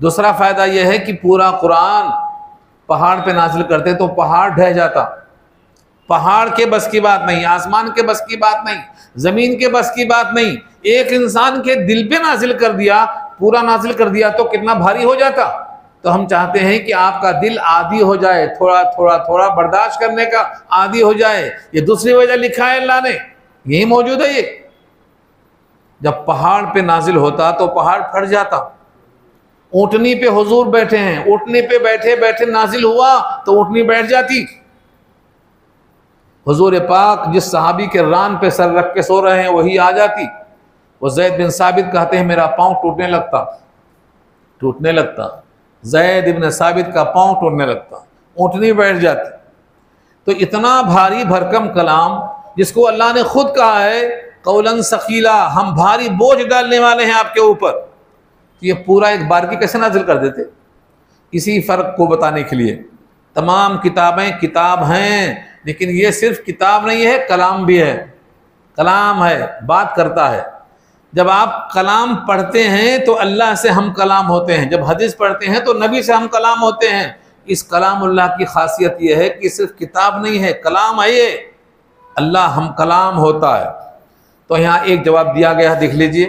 दूसरा फ़ायदा यह है कि पूरा कुरान पहाड़ पे नाजिल करते तो पहाड़ ढह जाता। पहाड़ के बस की बात नहीं, आसमान के बस की बात नहीं, ज़मीन के बस की बात नहीं, एक इंसान के दिल पे नाजिल कर दिया, पूरा नाजिल कर दिया तो कितना भारी हो जाता। तो हम चाहते हैं कि आपका दिल आदी हो जाए, थोड़ा थोड़ा थोड़ा बर्दाश्त करने का आदी हो जाए। ये दूसरी वजह लिखा है अल्लाह ने, यही मौजूद है। ये जब पहाड़ पे नाजिल होता तो पहाड़ फट जाता। ऊँटनी पे हुजूर बैठे हैं, ऊँटनी पे बैठे बैठे नाजिल हुआ तो ऊँटनी बैठ जाती। हुजूर पाक जिस सहाबी के रान पे सर रख के सो रहे हैं वही आ जाती। वो ज़ैद बिन साबित कहते हैं मेरा पाँव टूटने लगता। ज़ैद इब्न साबित का पाँव टूटने लगता, ऊँटनी बैठ जाती। तो इतना भारी भरकम कलाम जिसको अल्लाह ने खुद कहा है कौलन सकीला, हम भारी बोझ डालने वाले हैं आपके ऊपर, तो ये पूरा एक बार की कैसे नाजिल कर देते? इसी फ़र्क को बताने के लिए तमाम किताबें किताब हैं, लेकिन ये सिर्फ किताब नहीं है, कलाम भी है। कलाम है, बात करता है। जब आप कलाम पढ़ते हैं तो अल्लाह से हम कलाम होते हैं, जब हदीस पढ़ते हैं तो नबी से हम कलाम होते हैं। इस कलामुल्लाह की खासियत यह है कि सिर्फ किताब नहीं है, कलाम है ये, अल्लाह हम कलाम होता है। तो यहाँ एक जवाब दिया गया है, देख लीजिए,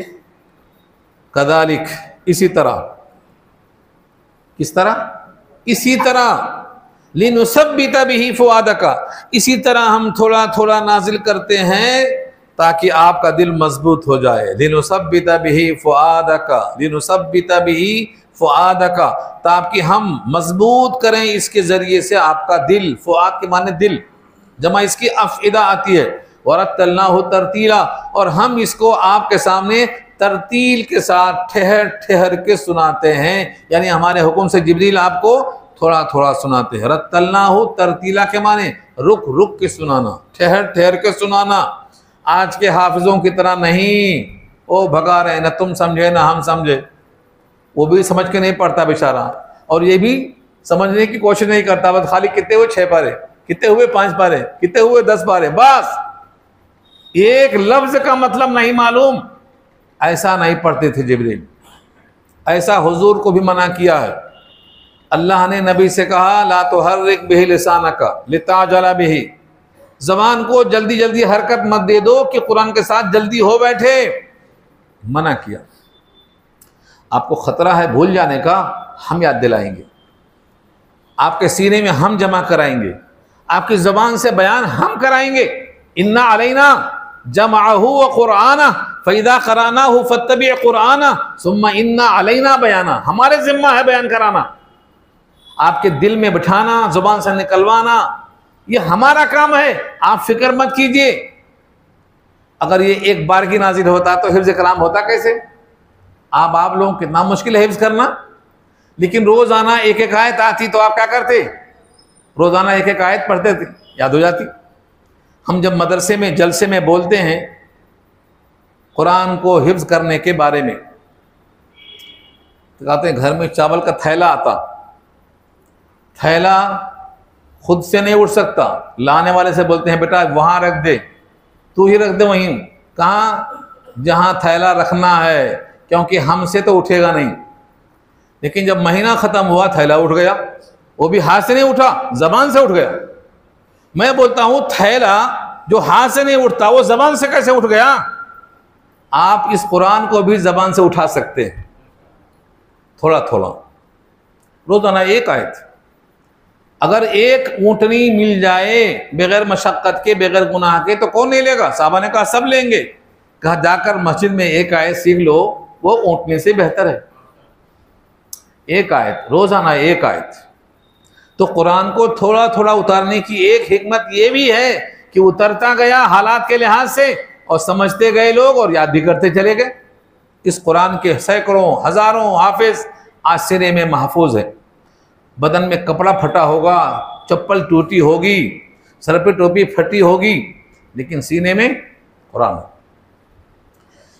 कदालिक, इसी तरह। किस तरह? इसी तरह, लिनुसब्बिता बिही फुआदका, इसी तरह हम थोड़ा थोड़ा नाजिल करते हैं ताकि आपका दिल मजबूत हो जाए। लिनुसब्बिता बिही फुआदका, लिनुसब्बिता बिही फुआदका, ताकि हम मजबूत करें इसके ज़रिए से आपका दिल। फुआद के माने दिल, जमा इसकी अफ़इदा आती है। वरत्तलनाहु तरतीला, और हम इसको आपके सामने तरतील के साथ ठहर ठहर के सुनाते हैं, यानी हमारे हुक्म से जिब्रील आपको थोड़ा थोड़ा सुनाते हैं। रत्तलनाहु तरतीला के माने रुक रुक के सुनाना, ठहर ठहर के सुनाना। आज के हाफिजों की तरह नहीं, वो भगा रहे, न तुम समझे न हम समझे। वो भी समझ के नहीं पढ़ता बेचारा, और ये भी समझने की कोशिश नहीं करता, बस खाली कितने हुए 6 पारे, कितने हुए 5 पारे, कितने हुए 10 पारे, बस एक लफ्ज का मतलब नहीं मालूम। ऐसा नहीं पढ़ते थे जिब्रील, ऐसा हुजूर को भी मना किया है। अल्लाह ने नबी से कहा ला तुहर्रिक बिही लिसानका लिताजला बिही, ज़बान को जल्दी जल्दी हरकत मत दे दो कि कुरान के साथ जल्दी हो बैठे, मना किया। आपको ख़तरा है भूल जाने का, हम याद दिलाएंगे, आपके सीने में हम जमा कराएंगे, आपकी ज़बान से बयान हम कराएंगे। इन्ना अलैना जमअहु व कुरआना फ़इज़ा क़रअनाहु फ़त्तबि कुरआना सुम्मा इन्ना अलैना बयाना, हमारे ज़िम्मा है बयान कराना, आपके दिल में बिठाना, ज़ुबान से निकलवाना, ये हमारा काम है, आप फिक्र मत कीजिए। अगर ये एक बार की नाजिल होता तो हिफ्ज़ कलाम होता कैसे? आप लोगों कितना मुश्किल है हिफ्ज़ करना, लेकिन रोज़ाना एक एक आयत आती तो आप क्या करते? रोज़ाना एक एक आयत पढ़ते थे, याद हो जाती। हम जब मदरसे में जलसे में बोलते हैं कुरान को हिफ्ज़ करने के बारे में, तो कहते हैं घर में चावल का थैला आता, थैला खुद से नहीं उठ सकता, लाने वाले से बोलते हैं बेटा वहाँ रख दे, तू ही रख दे वहीं, कहाँ? जहाँ थैला रखना है, क्योंकि हमसे तो उठेगा नहीं। लेकिन जब महीना ख़त्म हुआ थैला उठ गया, वो भी हाथ से नहीं उठा, ज़बान से उठ गया। मैं बोलता हूँ थैला जो हाथ से नहीं उठता वो जबान से कैसे उठ गया? आप इस कुरान को भी जबान से उठा सकते हैं, थोड़ा थोड़ा, रोजाना एक आयत। अगर एक ऊँटनी मिल जाए बगैर मशक्कत के, बगैर गुनाह के, तो कौन नहीं लेगा? साहबा ने कहा सब लेंगे। कहा जाकर मस्जिद में एक आयत सीख लो, वो ऊँटनी से बेहतर है। एक आयत, रोजाना एक आयत। तो कुरान को थोड़ा थोड़ा उतारने की एक हिकमत ये भी है कि उतरता गया हालात के लिहाज से, और समझते गए लोग और याद भी करते चले गए। इस कुरान के सैकड़ों हजारों हाफिज आज सिरे में महफूज है। बदन में कपड़ा फटा होगा, चप्पल टूटी होगी, सर पे टोपी फटी होगी, लेकिन सीने में कुरान है।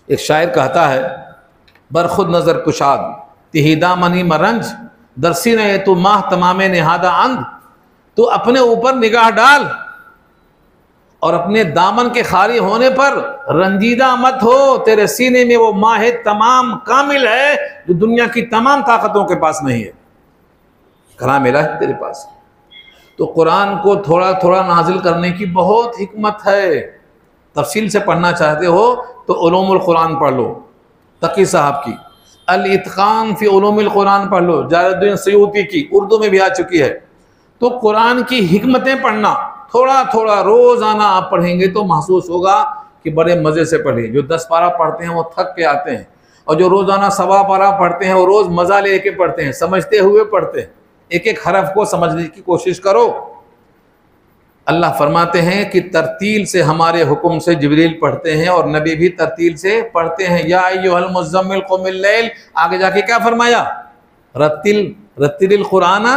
एक शायर कहता है, बरखुद नजर कुशाद तिहिदा मनी मरंज दरसी ने तो माह तमामे निहादा अंध। तो अपने ऊपर निगाह डाल और अपने दामन के खाली होने पर रंजीदा मत हो। तेरे सीने में वो माह तमाम कामिल है जो दुनिया की तमाम ताकतों के पास नहीं है। कलाम इलाही है तेरे पास। तो कुरान को थोड़ा थोड़ा नाजिल करने की बहुत हिकमत है। तफसील से पढ़ना चाहते हो तो उलूमुल कुरान पढ़ लो, तकी साहब की अल इत्कान फी उलूमिल कुरान पढ़ लो, जलालुद्दीन सयूती की, उर्दू में भी आ चुकी है। तो कुरान की हिकमतें पढ़ना थोड़ा थोड़ा रोजाना आप पढ़ेंगे तो महसूस होगा कि बड़े मज़े से पढ़े। जो 10 पारा पढ़ते हैं वो थक के आते हैं, और जो रोजाना 1.25 पारा पढ़ते हैं वो रोज मजा लेके पढ़ते हैं, समझते हुए पढ़ते हैं। एक एक हरफ को समझने की कोशिश करो। अल्लाह फरमाते हैं कि तरतील से हमारे हुक्म से जिब्रील पढ़ते हैं और नबी भी तरतील से पढ़ते हैं। या अय्युहल मुज़्ज़म्मिल क़ुमिल लैल, आगे जाके क्या फरमाया? रत्तिलिल कुराना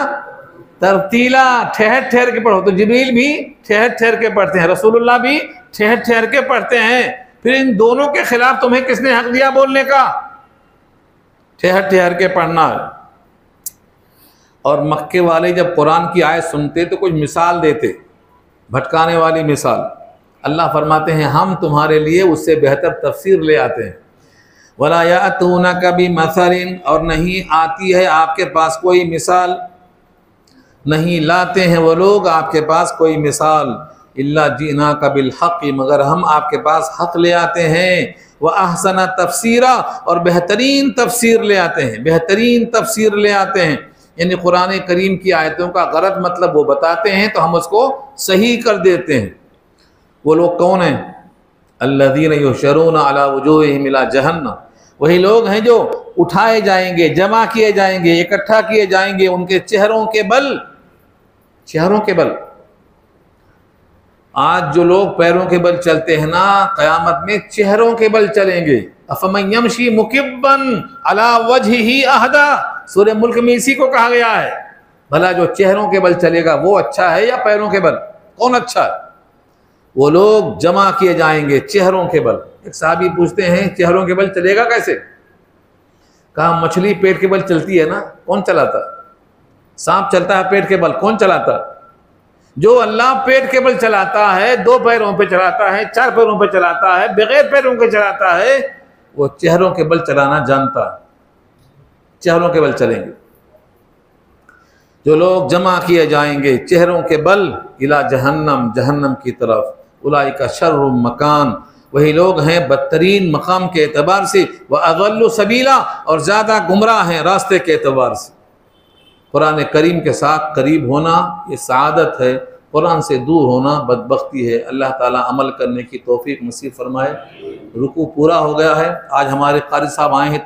तरतीला, ठहर ठहर के पढ़ो। तो जिब्रील भी ठहर ठहर के पढ़ते हैं, रसूलुल्लाह भी ठहर ठहर के पढ़ते हैं। फिर इन दोनों के खिलाफ तुम्हें किसने हक दिया बोलने का? ठहर ठहर के पढ़ना। और मक्के वाले जब कुरान की आयत सुनते तो कुछ मिसाल देते, भटकाने वाली मिसाल। अल्लाह फरमाते हैं हम तुम्हारे लिए उससे बेहतर तफसीर ले आते हैं। वला यातूनका बिमसलिन, और नहीं आती है आपके पास कोई मिसाल, नहीं लाते हैं वो लोग आपके पास कोई मिसाल। इल्ला जीनाका बिल हक़, मगर हम आपके पास हक़ ले आते हैं। व अहसना तफसीरा, और बेहतरीन तफसीर ले आते हैं, बेहतरीन तफसीर ले आते हैं। यानी कुरान करीम की आयतों का गलत मतलब वो बताते हैं तो हम उसको सही कर देते हैं। वो लोग कौन हैं? अल्लज़ीना युहशरून अला वुजूहिहिम इला जहन्नम, वही लोग हैं जो उठाए जाएंगे, जमा किए जाएंगे, इकट्ठा किए जाएंगे उनके चेहरों के बल, चेहरों के बल। आज जो लोग पैरों के बल चलते हैं ना, क़यामत में चेहरों के बल चलेंगे। अफ़मन यमशी मुकिब्बन अला वजहिही अहदा, सूरह मुल्क में इसी को कहा गया है। भला जो चेहरों के बल चलेगा वो अच्छा है या पैरों के बल? कौन अच्छा है? वो लोग जमा किए जाएंगे चेहरों के बल। एक साहबी पूछते हैं चेहरों के बल चलेगा कैसे? कहा मछली पेट के बल चलती है ना, कौन चलाता? सांप चलता है पेट के बल, कौन चलाता? जो अल्लाह पेट के बल चलाता है, 2 पैरों पे चलाता है, 4 पैरों पे चलाता है, बगैर पैरों के चलाता है, वो चेहरों के बल चलाना जानता है। चेहरों के बल चलेंगे जो लोग, जमा किए जाएंगे चेहरों के बल इला जहन्नम, जहन्नम की तरफ। उलाइका शर्रुम मकान, वही लोग हैं बदतरीन मकाम के एतबार से। व अज़ल्लु सबीला, और ज़्यादा गुमराह हैं रास्ते के एतबार से। कुरान करीम के साथ करीब होना ये सआदत है, कुरान से दूर होना बदबख्ती है। अल्लाह ताला अमल करने की तौफीक नसीब फरमाए। रुकू पूरा हो गया है। आज हमारे कारी साहब आए हैं